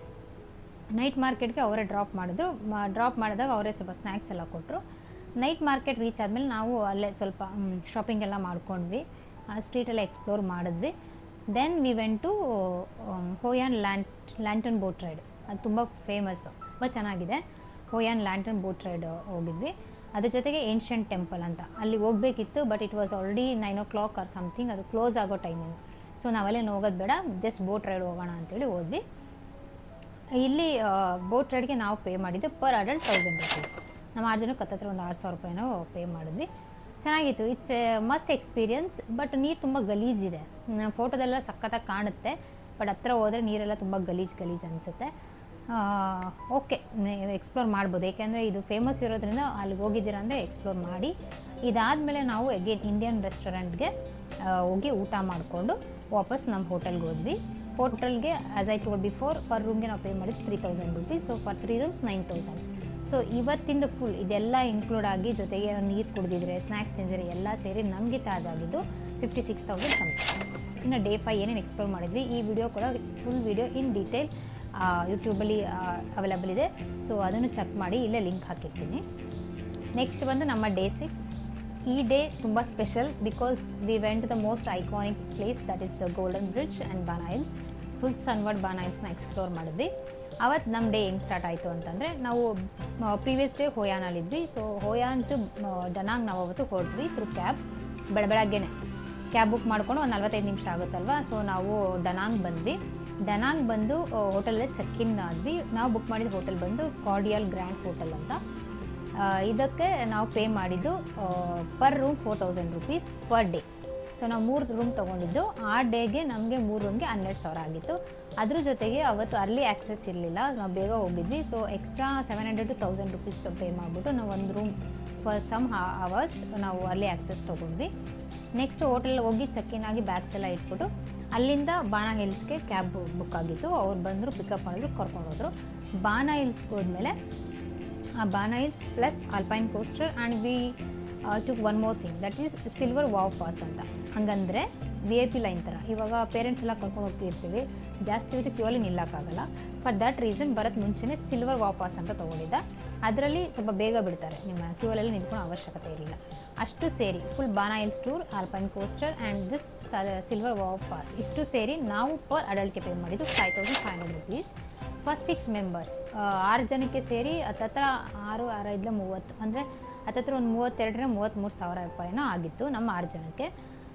ನೈಟ್ ಮಾರ್ಕೆಟ್ಗೆ ಅವರೇ ಡ್ರಾಪ್ ಮಾಡಿದ್ರು. ಡ್ರಾಪ್ ಮಾಡಿದಾಗ ಅವರೇ ಸ್ವಲ್ಪ ಸ್ನ್ಯಾಕ್ಸ್ ಎಲ್ಲ ಕೊಟ್ಟರು. ನೈಟ್ ಮಾರ್ಕೆಟ್ ರೀಚ್ ಆದಮೇಲೆ ನಾವು ಅಲ್ಲೇ ಸ್ವಲ್ಪ ಶಾಪಿಂಗ್ ಎಲ್ಲ ಮಾಡ್ಕೊಂಡ್ವಿ, ಸ್ಟ್ರೀಟೆಲ್ಲ ಎಕ್ಸ್ಪ್ಲೋರ್ ಮಾಡಿದ್ವಿ. Then we went to Hoi An lantern boat ride. ಅದು ತುಂಬ ಫೇಮಸ್ಸು, ತುಂಬ ಚೆನ್ನಾಗಿದೆ. ಹೋಯಾನ್ ಲ್ಯಾಂಟನ್ ಬೋಟ್ ರೈಡ್ ಹೋಗಿದ್ವಿ. ಅದ್ರ ಜೊತೆಗೆ ಏನ್ಷಿಯಂಟ್ ಟೆಂಪಲ್ ಅಂತ ಅಲ್ಲಿ ಹೋಗಬೇಕಿತ್ತು, but it was already 9 o'clock or something, ಅದು ಕ್ಲೋಸ್ ಆಗೋ ಟೈಮಿಂಗ್. ಸೊ ನಾವಲ್ಲೇ ಹೋಗೋದು ಬೇಡ, ಜಸ್ಟ್ ಬೋಟ್ ರೈಡ್ ಹೋಗೋಣ ಅಂತೇಳಿ ಹೋದ್ವಿ. ಇಲ್ಲಿ ಬೋಟ್ ರೈಡ್ಗೆ ನಾವು ಪೇ ಮಾಡಿದ್ದು ಪರ್ ಅಡಲ್ಟ್ 1000 ರುಪೀಸ್. ನಮ್ಮ 6 ಜನಕ್ಕೆ ಹತ್ತತ್ರ ಒಂದು 6,000 ರೂಪಾಯಿನೋ ಪೇ ಮಾಡಿದ್ವಿ. ಚೆನ್ನಾಗಿತ್ತು. It's A must experience. But ನೀರು ತುಂಬ ಗಲೀಜಿದೆ. ಫೋಟೋದೆಲ್ಲ ಸಖತ್ತಾಗಿ ಕಾಣುತ್ತೆ, ಬಟ್ ಹತ್ರ ಹೋದರೆ ನೀರೆಲ್ಲ ತುಂಬ ಗಲೀಜು ಅನಿಸುತ್ತೆ. ಓಕೆ, ಎಕ್ಸ್ಪ್ಲೋರ್ ಮಾಡ್ಬೋದು, ಏಕೆಂದರೆ ಇದು ಫೇಮಸ್ ಇರೋದ್ರಿಂದ ಅಲ್ಲಿಗೆ ಹೋಗಿದ್ದೀರ ಅಂದರೆ ಎಕ್ಸ್ಪ್ಲೋರ್ ಮಾಡಿ. ಇದಾದಮೇಲೆ ನಾವು ಅಗೇನ್ ಇಂಡಿಯನ್ ರೆಸ್ಟೋರೆಂಟ್ಗೆ ಹೋಗಿ ಊಟ ಮಾಡಿಕೊಂಡು ವಾಪಸ್ ನಮ್ಮ ಹೋಟೆಲ್ಗೆ ಹೋದ್ವಿ. ಹೋಟೆಲ್ಗೆ as I told before, per ರೂಮ್ಗೆ ನಾವು ಪೇ ಮಾಡಿದ್ದು 3000 rupees. So for 3 rooms 9000. So ಇವತ್ತಿಂದ ಫುಲ್ ಇದೆಲ್ಲ ಇನ್ಕ್ಲೂಡ್ ಆಗಿ, ಜೊತೆಗೆ ನೀರು ಕುಡಿದಿದ್ರೆ, ಸ್ನ್ಯಾಕ್ಸ್ ತಿಂದಿದ್ರೆ ಎಲ್ಲ ಸೇರಿ ನಮಗೆ ಚಾರ್ಜ್ ಆಗಿದ್ದು 56,000 ಸಮಥಿಂಗ್. ಇನ್ನು ಡೇ 5 ಏನೇನು ಎಕ್ಸ್ಪ್ಲೋರ್ ಮಾಡಿದ್ವಿ, ಈ ವಿಡಿಯೋ ಕೂಡ ಫುಲ್ ವಿಡಿಯೋ ಇನ್ ಡೀಟೇಲ್ ಯೂಟ್ಯೂಬಲ್ಲಿ ಅವೈಲಬಲ್ ಇದೆ. ಸೊ ಅದನ್ನು ಚೆಕ್ ಮಾಡಿ, ಇಲ್ಲೇ ಲಿಂಕ್ ಹಾಕಿರ್ತೀನಿ. ನೆಕ್ಸ್ಟ್ ಬಂದು ನಮ್ಮ ಡೇ 6. ಈ ಡೇ ತುಂಬ special because we went the most iconic place, that is the golden bridge and Ba Na hills. Full Sun World Ba Na ಹಿಲ್ಸ್ನ ಎಕ್ಸ್ಪ್ಲೋರ್ ಮಾಡಿದ್ವಿ. ಅವತ್ತು ನಮ್ಮ ಡೇ ಹೆಂಗೆ ಸ್ಟಾರ್ಟ್ ಆಯಿತು ಅಂತಂದರೆ, ನಾವು ಪ್ರೀವಿಯಸ್ ಡೇ ಹೋಯಾನಲ್ಲಿದ್ವಿ. ಸೊ ಹೋಯಾನ್ ಟು ಡನಾಂಗ್ ನಾವು ಅವತ್ತು ಹೊರಟ್ವಿ ಥ್ರೂ ಕ್ಯಾಬ್. ಬೆಳಗ್ಗೆನೆ ಕ್ಯಾಬ್ ಬುಕ್ ಮಾಡ್ಕೊಂಡು ಒಂದು 45 ನಿಮಿಷ ಆಗುತ್ತಲ್ವ. ಸೊ ನಾವು ಡನಾಂಗ್ ಬಂದ್ವಿ. ಡನಾಂಗ್ ಬಂದು ಹೋಟೆಲಲ್ಲೇ ಚೆಕ್ ಇನ್ ಆದ್ವಿ. ನಾವು ಬುಕ್ ಮಾಡಿದ ಹೋಟೆಲ್ ಬಂದು ಕಾರ್ಡಿಯಲ್ ಗ್ರ್ಯಾಂಡ್ ಹೋಟೆಲ್ ಅಂತ. ಇದಕ್ಕೆ ನಾವು ಪೇ ಮಾಡಿದ್ದು per room 4000 rupees per day. So ನಾವು 3 ರೂಮ್ ತೊಗೊಂಡಿದ್ದು. ಆ ಡೇಗೆ ನಮಗೆ 3 ರೂಮ್ಗೆ 12,000 ಆಗಿತ್ತು. ಅದ್ರ ಜೊತೆಗೆ ಅವತ್ತು ಅರ್ಲಿ ಆ್ಯಕ್ಸೆಸ್ ಇರಲಿಲ್ಲ, ನಾವು ಬೇಗ ಹೋಗಿದ್ವಿ. So extra 700 to 1000 rupees pay ಮಾಡಿಬಿಟ್ಟು ನಾವು ಒಂದು ರೂಮ್ ಫಾರ್ ಸಮ್ ಅವರ್ಸ್ ನಾವು ಅರ್ಲಿ ಆ್ಯಕ್ಸೆಸ್ ತೊಗೊಂಡ್ವಿ. ನೆಕ್ಸ್ಟ್ ಹೋಟೆಲ್ ಹೋಗಿ ಚೆಕ್ ಇನ್ ಆಗಿ ಬ್ಯಾಗ್ಸ್ ಎಲ್ಲ ಇಟ್ಬಿಟ್ಟು ಅಲ್ಲಿಂದ ಬಾನಾ ಹಿಲ್ಸ್ಗೆ ಕ್ಯಾಬ್ ಬುಕ್ ಆಗಿತ್ತು. ಅವ್ರು ಬಂದರು, ಪಿಕಪ್ ಮಾಡಿದ್ರು, ಕರ್ಕೊಂಡೋದ್ರು. ಬಾನಾ ಹಿಲ್ಸ್ಗೆ ಹೋದ್ಮೇಲೆ ಆ Ba Na hills plus alpine coaster and we took one more thing, that is silver wow pass ಅಂತ. ಹಂಗಂದರೆ VIP ಲೈನ್ ಥರ. ಇವಾಗ ಪೇರೆಂಟ್ಸ್ ಎಲ್ಲ ಕರ್ಕೊಂಡು ಹೋಗ್ತಿರ್ತೀವಿ, ಜಾಸ್ತಿ ಹೊತ್ತು ಕ್ಯೂ ಅಲ್ಲಿ ನಿಲ್ಲಕ್ಕಾಗಲ್ಲ. ಫಾರ್ ದ್ಯಾಟ್ ರೀಸನ್ ಬರೋದು ಮುಂಚೆನೇ ಸಿಲ್ವರ್ ವಾವ್ ಪಾಸ್ ಅಂತ ತೊಗೊಂಡಿದ್ದ. ಅದರಲ್ಲಿ ಸ್ವಲ್ಪ ಬೇಗ ಬಿಡ್ತಾರೆ, ನಿಮ್ಮ ಕ್ಯೂ ಅಲ್ಲಿ ನಿಂತ್ಕೊಳ್ಳೋ ಅವಶ್ಯಕತೆ ಇರಲಿಲ್ಲ. ಅಷ್ಟು ಸೇರಿ full Ba Na hills tour, alpine coaster and this silver wow pass ಇಷ್ಟು ಸೇರಿ ನಾವು ಪರ್ ಅಡಲ್ಟ್ಗೆ ಪೇ ಮಾಡಿದ್ದು 5500 ರುಪೀಸ್ ಫಾರ್ 6 ಮೆಂಬರ್ಸ್. 6 ಜನಕ್ಕೆ ಸೇರಿ ಹತ್ತತ್ರ 6, 6, 30, ಅಂದರೆ ಹತ್ತತ್ರ ಒಂದು 33,000 ರೂಪಾಯಿನೋ ಆಗಿತ್ತು ನಮ್ಮ 6 ಜನಕ್ಕೆ.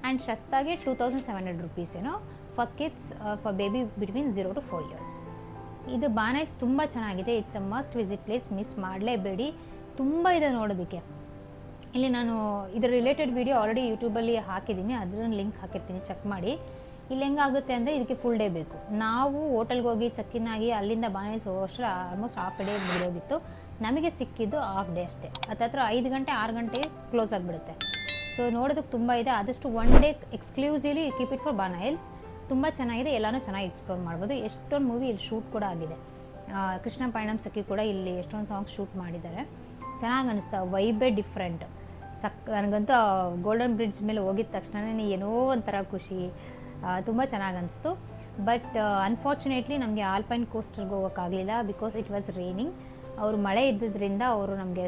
ಆ್ಯಂಡ್ ಶಸ್ತಾಗೆ 2700 ರುಪೀಸ್ ಏನೋ for kids, for baby between 0 to 4 years. ಇದು ಬಾನಾ ಹಿಲ್ಸ್ ತುಂಬ ಚೆನ್ನಾಗಿದೆ. It's a must visit place, miss ಮಾಡಲೇಬೇಡಿ. ತುಂಬ ಇದೆ ನೋಡೋದಕ್ಕೆ. ಇಲ್ಲಿ ನಾನು ಇದರ ರಿಲೇಟೆಡ್ ವಿಡಿಯೋ ಆಲ್ರೆಡಿ ಯೂಟ್ಯೂಬಲ್ಲಿ ಹಾಕಿದ್ದೀನಿ, ಅದರ ಲಿಂಕ್ ಹಾಕಿರ್ತೀನಿ, ಚೆಕ್ ಮಾಡಿ. ಇಲ್ಲಿ ಹೆಂಗಾಗುತ್ತೆ ಅಂದರೆ ಇದಕ್ಕೆ ಫುಲ್ ಡೇ ಬೇಕು. ನಾವು ಹೋಟೆಲ್ಗೆ ಹೋಗಿ ಚೆಕ್-ಇನ್ ಆಗಿ ಅಲ್ಲಿಂದ ಬಾಣೈಲ್ಸ್ ಹೋಗೋಷ್ಟರ ಆಲ್ಮೋಸ್ಟ್ ಹಾಫ್ ಡೇ ಬಿಡೋಗಿತ್ತು. ನಮಗೆ ಸಿಕ್ಕಿದ್ದು ಹಾಫ್ ಡೇ ಅಷ್ಟೇ. ಹತ್ತತ್ರ 5 ಗಂಟೆ 6 ಗಂಟೆಗೆ ಕ್ಲೋಸ್ ಆಗಿಬಿಡುತ್ತೆ. ಸೊ ನೋಡೋದಕ್ಕೆ ತುಂಬ ಇದೆ. ಆದಷ್ಟು 1 day exclusively keep it for Ba Na hills. ತುಂಬ ಚೆನ್ನಾಗಿದೆ, ಎಲ್ಲನೂ ಚೆನ್ನಾಗಿ ಎಕ್ಸ್ಪ್ಲೋರ್ ಮಾಡ್ಬೋದು. ಎಷ್ಟೊಂದು ಮೂವಿ ಇಲ್ಲಿ ಶೂಟ್ ಕೂಡ ಆಗಿದೆ. ಕೃಷ್ಣ ಪಯಣಂ ಸಖಿ ಕೂಡ ಇಲ್ಲಿ ಎಷ್ಟೊಂದು ಸಾಂಗ್ಸ್ ಶೂಟ್ ಮಾಡಿದ್ದಾರೆ. ಚೆನ್ನಾಗಿ ಅನಿಸ್ತಾ, ವೈಬೇ ಡಿಫ್ರೆಂಟ್. ನನಗಂತೂ ಗೋಲ್ಡನ್ ಬ್ರಿಡ್ಜ್ ಮೇಲೆ ಹೋಗಿದ ತಕ್ಷಣವೇ ಏನೋ ಒಂಥರ ಖುಷಿ, ತುಂಬ ಚೆನ್ನಾಗಿ ಅನಿಸ್ತು. ಬಟ್ ಅನ್ಫಾರ್ಚುನೇಟ್ಲಿ ನಮಗೆ ಆಲ್ಪೈನ್ ಕೋಸ್ಟರ್ಗೆ ಹೋಗೋಕ್ಕಾಗಲಿಲ್ಲ, ಬಿಕಾಸ್ ಇಟ್ ವಾಸ್ ರೈನಿಂಗ್. ಅವರು ಮಳೆ ಇದ್ದಿದ್ದರಿಂದ ಅವರು ನಮಗೆ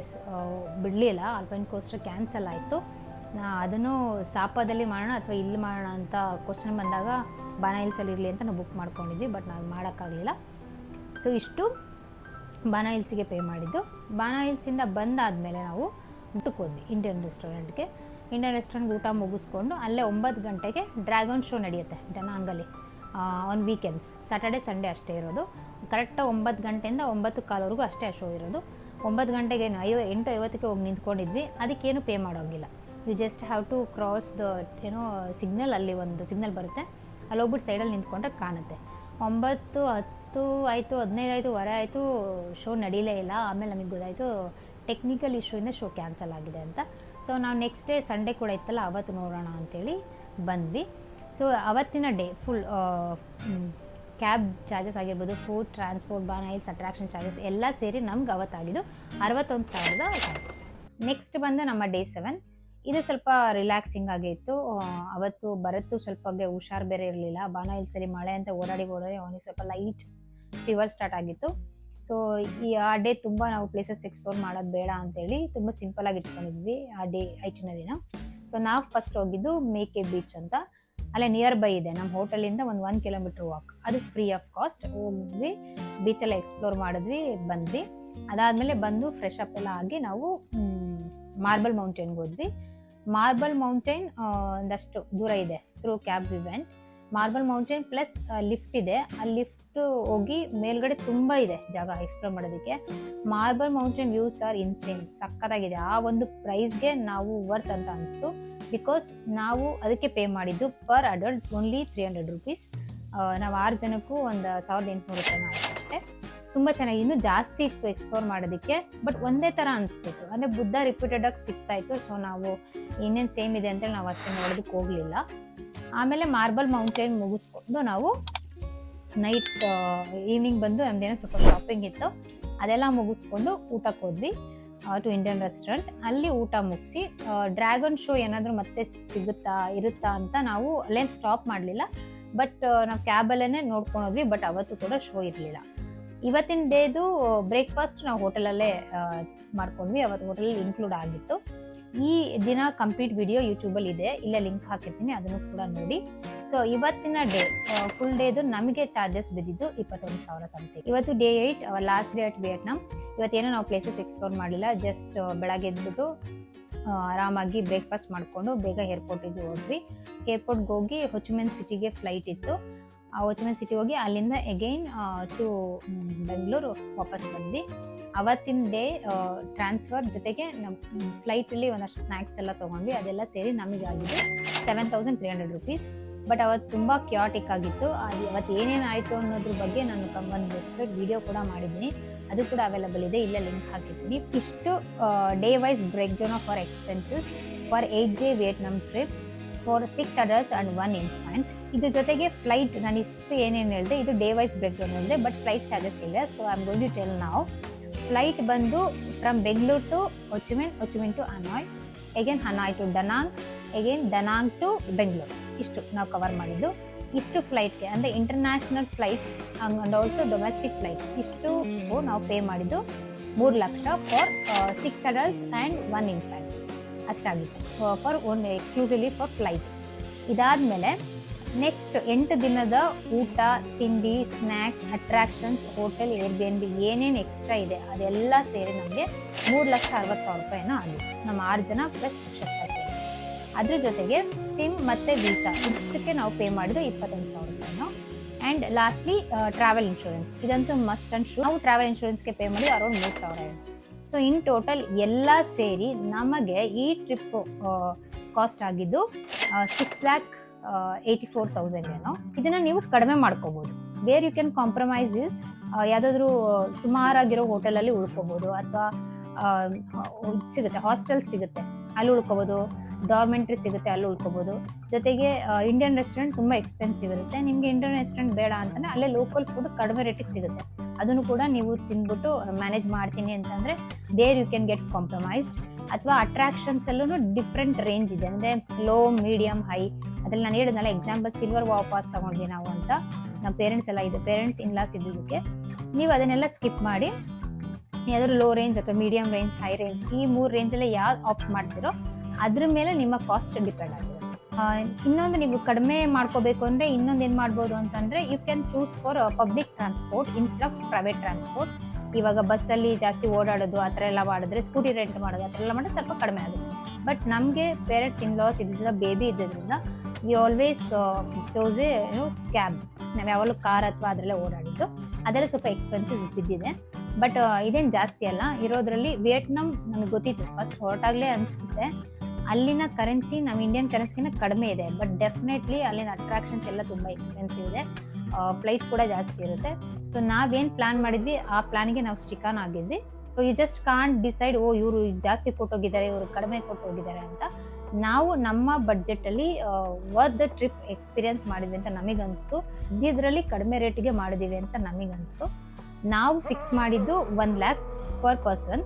ಬಿಡಲಿಲ್ಲ. ಆಲ್ಪೈನ್ ಕೋಸ್ಟರ್ ಕ್ಯಾನ್ಸಲ್ ಆಯಿತು. ಅದನ್ನು ಸಾಪಾದಲ್ಲಿ ಮಾಡೋಣ ಅಥವಾ ಇಲ್ಲಿ ಮಾಡೋಣ ಅಂತ ಕ್ವಶನ್ ಬಂದಾಗ ಬಾಣೈಲ್ಸಲ್ಲಿ ಇರಲಿ ಅಂತ ನಾವು ಬುಕ್ ಮಾಡ್ಕೊಂಡಿದ್ವಿ. ಬಟ್ ನಾವು ಮಾಡೋಕ್ಕಾಗಲಿಲ್ಲ. ಸೊ ಇಷ್ಟು ಬಾಣೈಲ್ಸಿಗೆ ಪೇ ಮಾಡಿದ್ದು. ಬಾಣೈಲ್ಸಿಂದ ಬಂದಾದಮೇಲೆ ನಾವು ಊಟಕ್ಕೆ ಹೋದ್ವಿ ಇಂಡಿಯನ್ ರೆಸ್ಟೋರೆಂಟ್ಗೆ. ಇಂಡಿಯನ್ ರೆಸ್ಟೋರೆಂಟ್ಗೆ ಊಟ ಮುಗಿಸ್ಕೊಂಡು ಅಲ್ಲೇ 9 ಗಂಟೆಗೆ ಡ್ರ್ಯಾಗನ್ ಶೋ ನಡೆಯುತ್ತೆ ದನಾಂಗಲ್ಲಿ ಆನ್ ವೀಕೆಂಡ್ಸ್. ಸ್ಯಾಟರ್ಡೆ ಸಂಡೇ ಅಷ್ಟೇ ಇರೋದು. ಕರೆಕ್ಟಾಗಿ 9 ಗಂಟೆಯಿಂದ 9:15ವರೆಗೂ ಅಷ್ಟೇ ಆ ಶೋ ಇರೋದು. 9 ಗಂಟೆಗೆ 8:50ಕ್ಕೆ ಹೋಗಿ ನಿಂತ್ಕೊಂಡಿದ್ವಿ. ಅದಕ್ಕೇನು ಪೇ ಮಾಡೋಂಗಿಲ್ಲ. You just have to cross the signal. ಅಲ್ಲಿ ಒಂದು ಸಿಗ್ನಲ್ ಬರುತ್ತೆ, ಅಲ್ಲಿ ಹೋಗ್ಬಿಟ್ಟು ಸೈಡಲ್ಲಿ ನಿಂತ್ಕೊಂಡ್ರೆ ಕಾಣುತ್ತೆ. 9, 10 ಆಯಿತು, 15 ಆಯಿತು, ವರೆ ಆಯಿತು, ಶೋ ನಡೀಲೇ ಇಲ್ಲ. ಆಮೇಲೆ ನಮಗೆ ಗೊತ್ತಾಯಿತು ಟೆಕ್ನಿಕಲ್ ಇಶ್ಯೂಯಿಂದ ಶೋ ಕ್ಯಾನ್ಸಲ್ ಆಗಿದೆ ಅಂತ. ಸೊ ನಾವು ನೆಕ್ಸ್ಟ್ ಡೇ ಸಂಡೇ ಕೂಡ ಇತ್ತಲ್ಲ, ಅವತ್ತು ನೋಡೋಣ ಅಂಥೇಳಿ ಬಂದ್ವಿ. ಸೊ ಅವತ್ತಿನ ಡೇ ಫುಲ್ ಕ್ಯಾಬ್ ಚಾರ್ಜಸ್ ಆಗಿರ್ಬೋದು, ಫುಡ್, ಟ್ರಾನ್ಸ್ಪೋರ್ಟ್, ಬಾಣೈಲ್ಸ್, ಅಟ್ರಾಕ್ಷನ್ ಚಾರ್ಜಸ್ ಎಲ್ಲ ಸೇರಿ ನಮ್ಗೆ ಅವತ್ತಾಗಿದ್ದು 61,000. ನೆಕ್ಸ್ಟ್ ಬಂದು ನಮ್ಮ ಡೇ 7. ಇದು ಸ್ವಲ್ಪ ರಿಲ್ಯಾಕ್ಸಿಂಗ್ ಆಗಿತ್ತು. ಅವತ್ತು ಬರತ್ತು ಸ್ವಲ್ಪ ಹುಷಾರು ಬೇರೆ ಇರಲಿಲ್ಲ. ಬಾಣೈಲ್ಸಲ್ಲಿ ಮಳೆ ಅಂತ ಓಡಾಡಿ ಅವನಿಗೆ ಸ್ವಲ್ಪ ಲೈಟ್ ಫೀವರ್ ಸ್ಟಾರ್ಟ್ ಆಗಿತ್ತು. ಸೊ ಆ ಡೇ ತುಂಬ ನಾವು ಪ್ಲೇಸಸ್ ಎಕ್ಸ್ಪ್ಲೋರ್ ಮಾಡೋದು ಬೇಡ ಅಂತೇಳಿ ತುಂಬ ಸಿಂಪಲಾಗಿ ಇಟ್ಕೊಂಡಿದ್ವಿ ಆ ಡೇ ಐಟಿನರಿನ. ಸೊ ನಾವು ಫಸ್ಟ್ ಹೋಗಿದ್ದು ಮೇಕೆ ಬೀಚ್ ಅಂತ. ಅಲ್ಲೇ ನಿಯರ್ ಬೈ ಇದೆ ನಮ್ಮ ಹೋಟೆಲಿಂದ ಒಂದು 1 ಕಿಲೋಮೀಟ್ರ್ ವಾಕ್. ಅದು ಫ್ರೀ ಆಫ್ ಕಾಸ್ಟ್. ಹೋಗಿದ್ವಿ, ಬೀಚೆಲ್ಲ ಎಕ್ಸ್ಪ್ಲೋರ್ ಮಾಡಿದ್ವಿ, ಬಂದ್ವಿ. ಅದಾದಮೇಲೆ ಬಂದು ಫ್ರೆಶ್ ಅಪ್ ಎಲ್ಲ ಆಗಿ ನಾವು ಮಾರ್ಬಲ್ ಮೌಂಟೇನ್ಗೆ ಹೋದ್ವಿ. ಮಾರ್ಬಲ್ ಮೌಂಟೇನ್ ಒಂದಷ್ಟು ದೂರ ಇದೆ through cab we went. Marble mountain plus lift ಇದೆ. ಆ ಲಿಫ್ಟ್ ಹೋಗಿ ಮೇಲ್ಗಡೆ ತುಂಬ ಇದೆ ಜಾಗ ಎಕ್ಸ್ಪ್ಲೋರ್ ಮಾಡೋದಕ್ಕೆ. Marble mountain views are insane, ಸಕ್ಕತ್ತಾಗಿದೆ. ಆ ಒಂದು ಪ್ರೈಸ್ಗೆ ನಾವು ವರ್ತ್ ಅಂತ ಅನಿಸ್ತು. ಬಿಕಾಸ್ ನಾವು ಅದಕ್ಕೆ ಪೇ ಮಾಡಿದ್ದು ಪರ್ ಅಡಲ್ಟ್ ಓನ್ಲಿ 300 ರೂಪೀಸ್. ನಾವು 6 ಜನಕ್ಕೂ ಒಂದು 1,800 ರೂಪಾಯಿನ ಆಯಿತು ಅಷ್ಟೇ. ತುಂಬ ಚೆನ್ನಾಗಿ, ಇನ್ನೂ ಜಾಸ್ತಿ ಇತ್ತು ಎಕ್ಸ್ಪ್ಲೋರ್ ಮಾಡೋದಕ್ಕೆ. ಬಟ್ ಒಂದೇ ಥರ ಅನಿಸ್ತಿತ್ತು, ಅಂದರೆ ಬುದ್ಧ ರಿಪೀಟೆಡಾಗಿ ಸಿಗ್ತಾಯಿತ್ತು. ಸೊ ನಾವು ಇನ್ನೇನು ಸೇಮ್ ಇದೆ ಅಂತೇಳಿ ನಾವು ಅಷ್ಟೇ ನೋಡೋದಕ್ಕೆ ಹೋಗಲಿಲ್ಲ. ಆಮೇಲೆ ಮಾರ್ಬಲ್ ಮೌಂಟೇನ್ ಮುಗಿಸ್ಕೊಂಡು ನಾವು ನೈಟ್ ಈವ್ನಿಂಗ್ ಬಂದು ನಮ್ದೇನೋ ಸ್ವಲ್ಪ ಶಾಪಿಂಗ್ ಇತ್ತು, ಅದೆಲ್ಲ ಮುಗಿಸ್ಕೊಂಡು ಊಟಕ್ಕೆ ಹೋದ್ವಿ ಟು ಇಂಡಿಯನ್ ರೆಸ್ಟೋರೆಂಟ್. ಅಲ್ಲಿ ಊಟ ಮುಗಿಸಿ ಡ್ರ್ಯಾಗನ್ ಶೋ ಏನಾದರೂ ಮತ್ತೆ ಇರುತ್ತಾ ಅಂತ ನಾವು ಅಲ್ಲೇನು ಸ್ಟಾಪ್ ಮಾಡಲಿಲ್ಲ. ಬಟ್ ನಾವು ಕ್ಯಾಬಲ್ಲೇ ನೋಡ್ಕೊಂಡೋದ್ವಿ. ಬಟ್ ಅವತ್ತು ಕೂಡ ಶೋ ಇರಲಿಲ್ಲ. ಇವತ್ತಿನ ಡೇದು ಬ್ರೇಕ್ಫಾಸ್ಟ್ ನಾವು ಹೋಟೆಲಲ್ಲೇ ಮಾಡ್ಕೊಂಡ್ವಿ. ಅವತ್ತು ಹೋಟೆಲಲ್ಲಿ ಇನ್ಕ್ಲೂಡ್ ಆಗಿತ್ತು. ಈ ದಿನ ಕಂಪ್ಲೀಟ್ ವಿಡಿಯೋ ಯೂಟ್ಯೂಬಲ್ಲಿ ಇದೆ, ಇಲ್ಲೇ ಲಿಂಕ್ ಹಾಕಿರ್ತೀನಿ, ಅದನ್ನು ಕೂಡ ನೋಡಿ. ಸೊ ಇವತ್ತಿನ ಡೇ ಫುಲ್ ಡೇದು ನಮಗೆ ಚಾರ್ಜಸ್ ಬಿದ್ದಿದ್ದು 21,000 ಸಮಥಿಂಗ್. ಇವತ್ತು day 8, last day at Vietnam. ಇವತ್ತೇನೋ ನಾವು ಪ್ಲೇಸಸ್ ಎಕ್ಸ್ಪ್ಲೋರ್ ಮಾಡಿಲ್ಲ. ಜಸ್ಟ್ ಬೆಳಗ್ಗೆ ಎದ್ಬಿಟ್ಟು ಆರಾಮಾಗಿ ಬ್ರೇಕ್ಫಾಸ್ಟ್ ಮಾಡಿಕೊಂಡು ಬೇಗ ಏರ್ಪೋರ್ಟಿಗೆ ಹೋದ್ವಿ. ಏರ್ಪೋರ್ಟ್ಗೆ ಹೋಗಿ ಹೊಚಿಮಿನ್ ಸಿಟಿಗೆ ಫ್ಲೈಟ್ ಇತ್ತು. ಆ ಹೊಚಿಮಿನ್ ಸಿಟಿ ಹೋಗಿ ಅಲ್ಲಿಂದ ಅಗೈನ್ ಟು ಬೆಂಗಳೂರು ವಾಪಸ್ ಬಂದ್ವಿ. ಅವತ್ತಿನ ಡೇ ಟ್ರಾನ್ಸ್ಫರ್ ಜೊತೆಗೆ ನಮ್ಮ ಫ್ಲೈಟಲ್ಲಿ ಒಂದಷ್ಟು ಸ್ನ್ಯಾಕ್ಸ್ ಎಲ್ಲ ತೊಗೊಂಡ್ವಿ. ಅದೆಲ್ಲ ಸೇರಿ ನಮಗಾಗಿದೆ 7,300 ರೂಪೀಸ್. ಬಟ್ ಅವತ್ತು ತುಂಬ ಕ್ಯಾಟಿಕ್ ಆಗಿತ್ತು. ಅದು ಅವತ್ತು ಏನೇನಾಯಿತು ಅನ್ನೋದ್ರ ಬಗ್ಗೆ ನಾನು ಒಂದು ಸಪ್ರೇಟ್ ವಿಡಿಯೋ ಕೂಡ ಮಾಡಿದ್ದೀನಿ, ಅದು ಕೂಡ ಅವೈಲಬಲ್ ಇದೆ, ಇಲ್ಲೇ ಲಿಂಕ್ ಹಾಕಿರ್ತೀನಿ. ಇಷ್ಟು day wise break down of our expenses for 8 day Vietnam trip for 6 adults and 1 infant. ಇದ್ರ ಜೊತೆಗೆ ಫ್ಲೈಟ್ ನಾನು ಇಷ್ಟು ಏನೇನು ಹೇಳಿದೆ ಇದು ಡೇ ವೈಸ್ ಬ್ರೇಕ್ ಡೌನ್ ಹೇಳಿದೆ, ಬಟ್ ಫ್ಲೈಟ್ ಚಾರ್ಜಸ್ ಇಲ್ಲ. So I am going to tell ನಾವು. ಫ್ಲೈಟ್ ಬಂದು from Bengaluru to Ho Chi Minh to Hanoi, again Hanoi to Da Nang, again Da Nang to Bengaluru. ಇಷ್ಟು ನಾವು ಕವರ್ ಮಾಡಿದ್ದು. ಇಷ್ಟು ಫ್ಲೈಟ್ಗೆ ಅಂದರೆ international flights and also domestic flight ಇಷ್ಟು ನಾವು ಪೇ ಮಾಡಿದ್ದು 3 lakh for 6 adults and 1 infant ಅಷ್ಟಾಗಿತ್ತು for only exclusively for flight. ಇದಾದಮೇಲೆ ನೆಕ್ಸ್ಟ್ 8 ದಿನದ ಊಟ, ತಿಂಡಿ, ಸ್ನ್ಯಾಕ್ಸ್, ಅಟ್ರಾಕ್ಷನ್ಸ್, ಹೋಟೆಲ್, ಏರ್ಬಿಎನ್ಬಿ ಏನೇನು ಎಕ್ಸ್ಟ್ರಾ ಇದೆ ಅದೆಲ್ಲ ಸೇರಿ ನಮಗೆ 3,60,000 ರೂಪಾಯಿನ ಆಗಿತ್ತು. ನಮ್ಮ 6 ಜನ ಪ್ಲಸ್ ಶಿಕ್ಷಕ ಸೇರಿ. ಅದ್ರ ಜೊತೆಗೆ ಸಿಮ್ ಮತ್ತು ವೀಸಾ ಇಷ್ಟಕ್ಕೆ ನಾವು ಪೇ ಮಾಡಿದ್ದು 21,000 ರೂಪಾಯಿನ. ಆ್ಯಂಡ್ ಲಾಸ್ಟ್ಲಿ ಟ್ರಾವೆಲ್ ಇನ್ಶೂರೆನ್ಸ್, ಇದಂತೂ ಮಸ್ಟ್ ಆ್ಯಂಡ್ ಶೂ. ನಾವು ಟ್ರಾವೆಲ್ ಇನ್ಶೂರೆನ್ಸ್ಗೆ ಪೇ ಮಾಡಿ ಅರೌಂಡ್ 3,000. ಸೊ ಇನ್ ಟೋಟಲ್ ಎಲ್ಲ ಸೇರಿ ನಮಗೆ ಈ ಟ್ರಿಪ್ಪು ಕಾಸ್ಟ್ ಆಗಿದ್ದು 6 84,000 ಏನೋ. ಇದನ್ನ ನೀವು ಕಡಿಮೆ ಮಾಡ್ಕೋಬಹುದು. ಬೇರೆ ಯು ಕ್ಯಾನ್ ಕಾಂಪ್ರಮೈಸ್ ಇಸ್ ಯಾವುದಾದ್ರೂ ಸುಮಾರಾಗಿರೋ ಹೋಟೆಲಲ್ಲಿ ಉಳ್ಕೋಬಹುದು, ಅಥವಾ ಸಿಗುತ್ತೆ ಹಾಸ್ಟೆಲ್ ಸಿಗುತ್ತೆ ಅಲ್ಲಿ ಉಳ್ಕೋಬಹುದು, ಡಾರ್ಮೆಂಟ್ರಿ ಸಿಗುತ್ತೆ ಅಲ್ಲಿ ಉಳ್ಕೋಬಹುದು. ಜೊತೆಗೆ ಇಂಡಿಯನ್ ರೆಸ್ಟೋರೆಂಟ್ ತುಂಬ ಎಕ್ಸ್ಪೆನ್ಸಿವ್ ಇರುತ್ತೆ. ನಿಮಗೆ ಇಂಡಿಯನ್ ರೆಸ್ಟೋರೆಂಟ್ ಬೇಡ ಅಂತಂದರೆ ಅಲ್ಲೇ ಲೋಕಲ್ ಫುಡ್ ಕಡಿಮೆ ರೇಟಿಗೆ ಸಿಗುತ್ತೆ, ಅದನ್ನು ಕೂಡ ನೀವು ತಿಂದ್ಬಿಟ್ಟು ಮ್ಯಾನೇಜ್ ಮಾಡ್ತೀನಿ ಅಂತಂದರೆ there you can get compromised. ಅಥವಾ ಅಟ್ರಾಕ್ಷನ್ಸ್ ಅಲ್ಲೂ ಡಿಫ್ರೆಂಟ್ ರೇಂಜ್ ಇದೆ, ಅಂದರೆ ಲೋ, ಮೀಡಿಯಮ್, ಹೈ. ಅದ್ರಲ್ಲಿ ನಾನು ಹೇಳಿದ್ನಲ್ಲ ಎಕ್ಸಾಂಪಲ್ ಸಿಲ್ವರ್ ವಾವ್ ಪಾಸ್ ತಗೊಂಡ್ವಿ ನಾವು ಅಂತ, ನಮ್ಮ ಪೇರೆಂಟ್ಸ್ ಎಲ್ಲ ಇದೆ, ಪೇರೆಂಟ್ಸ್ ಇನ್ಲಾಸ್ ಇದ್ದಕ್ಕೆ ನೀವು ಅದನ್ನೆಲ್ಲ ಸ್ಕಿಪ್ ಮಾಡಿ ಯಾವ್ದಾದ್ರು ಲೋ ರೇಂಜ್ ಅಥವಾ ಮೀಡಿಯಂ ರೇಂಜ್, ಹೈ ರೇಂಜ್, ಈ 3 ರೇಂಜಲ್ಲೇ ಯಾವ್ದು ಆಪ್ಟ್ ಮಾಡ್ತೀರೋ ಅದ್ರ ಮೇಲೆ ನಿಮ್ಮ ಕಾಸ್ಟ್ ಡಿಪೆಂಡ್ ಆಗಿರುತ್ತೆ. ಇನ್ನೊಂದು ನೀವು ಕಡಿಮೆ ಮಾಡ್ಕೋಬೇಕು ಅಂದರೆ ಇನ್ನೊಂದು ಏನು ಮಾಡ್ಬೋದು ಅಂತಂದರೆ you can choose for public transport instead of private transport. ಇವಾಗ ಬಸ್ಸಲ್ಲಿ ಜಾಸ್ತಿ ಓಡಾಡೋದು ಆ ಥರ ಎಲ್ಲ ಮಾಡಿದ್ರೆ, ಸ್ಕೂಟಿ ರೆಂಟ್ ಮಾಡೋದು ಆ ಥರ ಎಲ್ಲ ಮಾಡಿದ್ರೆ ಸ್ವಲ್ಪ ಕಡಿಮೆ ಆಗುತ್ತೆ. ಬಟ್ ನಮಗೆ ಪೇರೆಂಟ್ಸ್ ಇನ್ಲಾಸ್ ಇದ್ದಿದ್ದರಿಂದ, ಬೇಬಿ ಇದ್ದಿದ್ದರಿಂದ we always chose A cab. ನಾವು ಯಾವಾಗಲೂ ಕಾರ್ ಅಥವಾ ಅದರಲ್ಲೇ ಓಡಾಡಿದ್ದು, ಅದೆಲ್ಲ ಸ್ವಲ್ಪ ಎಕ್ಸ್ಪೆನ್ಸಿವ್ ಬಿದ್ದಿದೆ. ಬಟ್ ಇದೇನು ಜಾಸ್ತಿ ಅಲ್ಲ ಇರೋದ್ರಲ್ಲಿ. ವಿಯೆಟ್ನಾಂ ನಮಗೆ ಗೊತ್ತಿತ್ತು ಫಸ್ಟ್ ಹೊರಟಾಗಲೇ ಅನಿಸುತ್ತೆ, ಅಲ್ಲಿನ ಕರೆನ್ಸಿ ನಮ್ಮ ಇಂಡಿಯನ್ ಕರೆನ್ಸಿಗಿಂತ ಕಡಿಮೆ ಇದೆ. ಬಟ್ ಡೆಫಿನೆಟ್ಲಿ ಅಲ್ಲಿನ ಅಟ್ರಾಕ್ಷನ್ಸ್ ಎಲ್ಲ ತುಂಬ ಎಕ್ಸ್ಪೆನ್ಸಿವ್ ಇದೆ, ಫ್ಲೈಟ್ ಕೂಡ ಜಾಸ್ತಿ ಇರುತ್ತೆ. ಸೊ ನಾವೇನು ಪ್ಲ್ಯಾನ್ ಮಾಡಿದ್ವಿ ಆ ಪ್ಲ್ಯಾನಿಗೆ ನಾವು ಸ್ಟಿಕಾನ್ ಆಗಿದ್ವಿ. So you just can't decide ಇವರು ಜಾಸ್ತಿ ಕೊಟ್ಟೋಗಿದ್ದಾರೆ, ಇವರು ಕಡಿಮೆ ಕೊಟ್ಟೋಗಿದ್ದಾರೆ ಅಂತ. ನಾವು ನಮ್ಮ ಬಡ್ಜೆಟಲ್ಲಿ ವರ್ತ್ ದ ಟ್ರಿಪ್ ಎಕ್ಸ್ಪೀರಿಯನ್ಸ್ ಮಾಡಿದ್ವಿ ಅಂತ ನಮಗನ್ನಿಸ್ತು. ಇದರಲ್ಲಿ ಕಡಿಮೆ ರೇಟಿಗೆ ಮಾಡಿದ್ದೀವಿ ಅಂತ ನಮಗನ್ನಿಸ್ತು. ನಾವು ಫಿಕ್ಸ್ ಮಾಡಿದ್ದು 1 lakh ಪರ್ ಪರ್ಸನ್,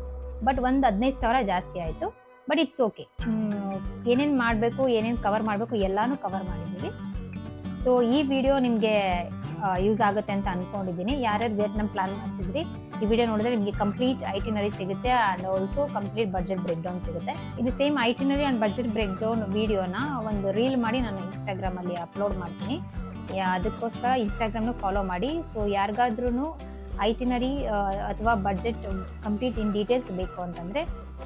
ಬಟ್ ಒಂದು 15,000 ಜಾಸ್ತಿ ಆಯಿತು. But it's okay. ಏನೇನು ಮಾಡಬೇಕು, ಏನೇನು ಕವರ್ ಮಾಡಬೇಕು ಎಲ್ಲನೂ ಕವರ್ ಮಾಡಿದ್ದೀವಿ. ಸೊ ಈ ವಿಡಿಯೋ ನಿಮಗೆ ಯೂಸ್ ಆಗುತ್ತೆ ಅಂತ ಅಂದ್ಕೊಂಡಿದ್ದೀನಿ. ಯಾರ್ಯಾರು ವಿಯೆಟ್ನಾಂ ಪ್ಲಾನ್ ಮಾಡ್ತಿದ್ರಿ ಈ ವಿಡಿಯೋ ನೋಡಿದ್ರೆ ನಿಮಗೆ ಕಂಪ್ಲೀಟ್ ಐಟಿನರಿ ಸಿಗುತ್ತೆ and also complete budget break down ಸಿಗುತ್ತೆ. ಇದು same itinerary and budget break down ವಿಡಿಯೋನ ಒಂದು ರೀಲ್ ಮಾಡಿ ನಾನು ಇನ್ಸ್ಟಾಗ್ರಾಮಲ್ಲಿ ಅಪ್ಲೋಡ್ ಮಾಡ್ತೀನಿ. ಅದಕ್ಕೋಸ್ಕರ ಇನ್ಸ್ಟಾಗ್ರಾಮ್ನ ಫಾಲೋ ಮಾಡಿ. ಸೊ ಯಾರಿಗಾದ್ರೂ ಐಟಿನರಿ ಅಥವಾ ಬಡ್ಜೆಟ್ ಕಂಪ್ಲೀಟ್ ಇನ್ ಡೀಟೇಲ್ಸ್ ಬೇಕು ಅಂತಂದರೆ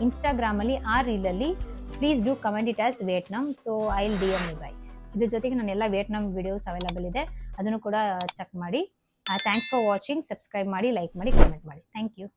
ಇನ್ಸ್ಟಾಗ್ರಾಮಲ್ಲಿ ಆ ರೀಲಲ್ಲಿ please do comment it as Vietnam. So I will DM you guys. ಇದ್ರ ಜೊತೆಗೆ ನನ್ನ ಎಲ್ಲ ವಿಯೆಟ್ನಾಂ ವಿಡಿಯೋಸ್ ಅವೈಲಬಲ್ ಇದೆ, ಅದನ್ನು ಕೂಡ ಚೆಕ್ ಮಾಡಿ. Thanks for watching. ಸಬ್ಸ್ಕ್ರೈಬ್ ಮಾಡಿ, ಲೈಕ್ ಮಾಡಿ, ಕಮೆಂಟ್ ಮಾಡಿ. Thank you.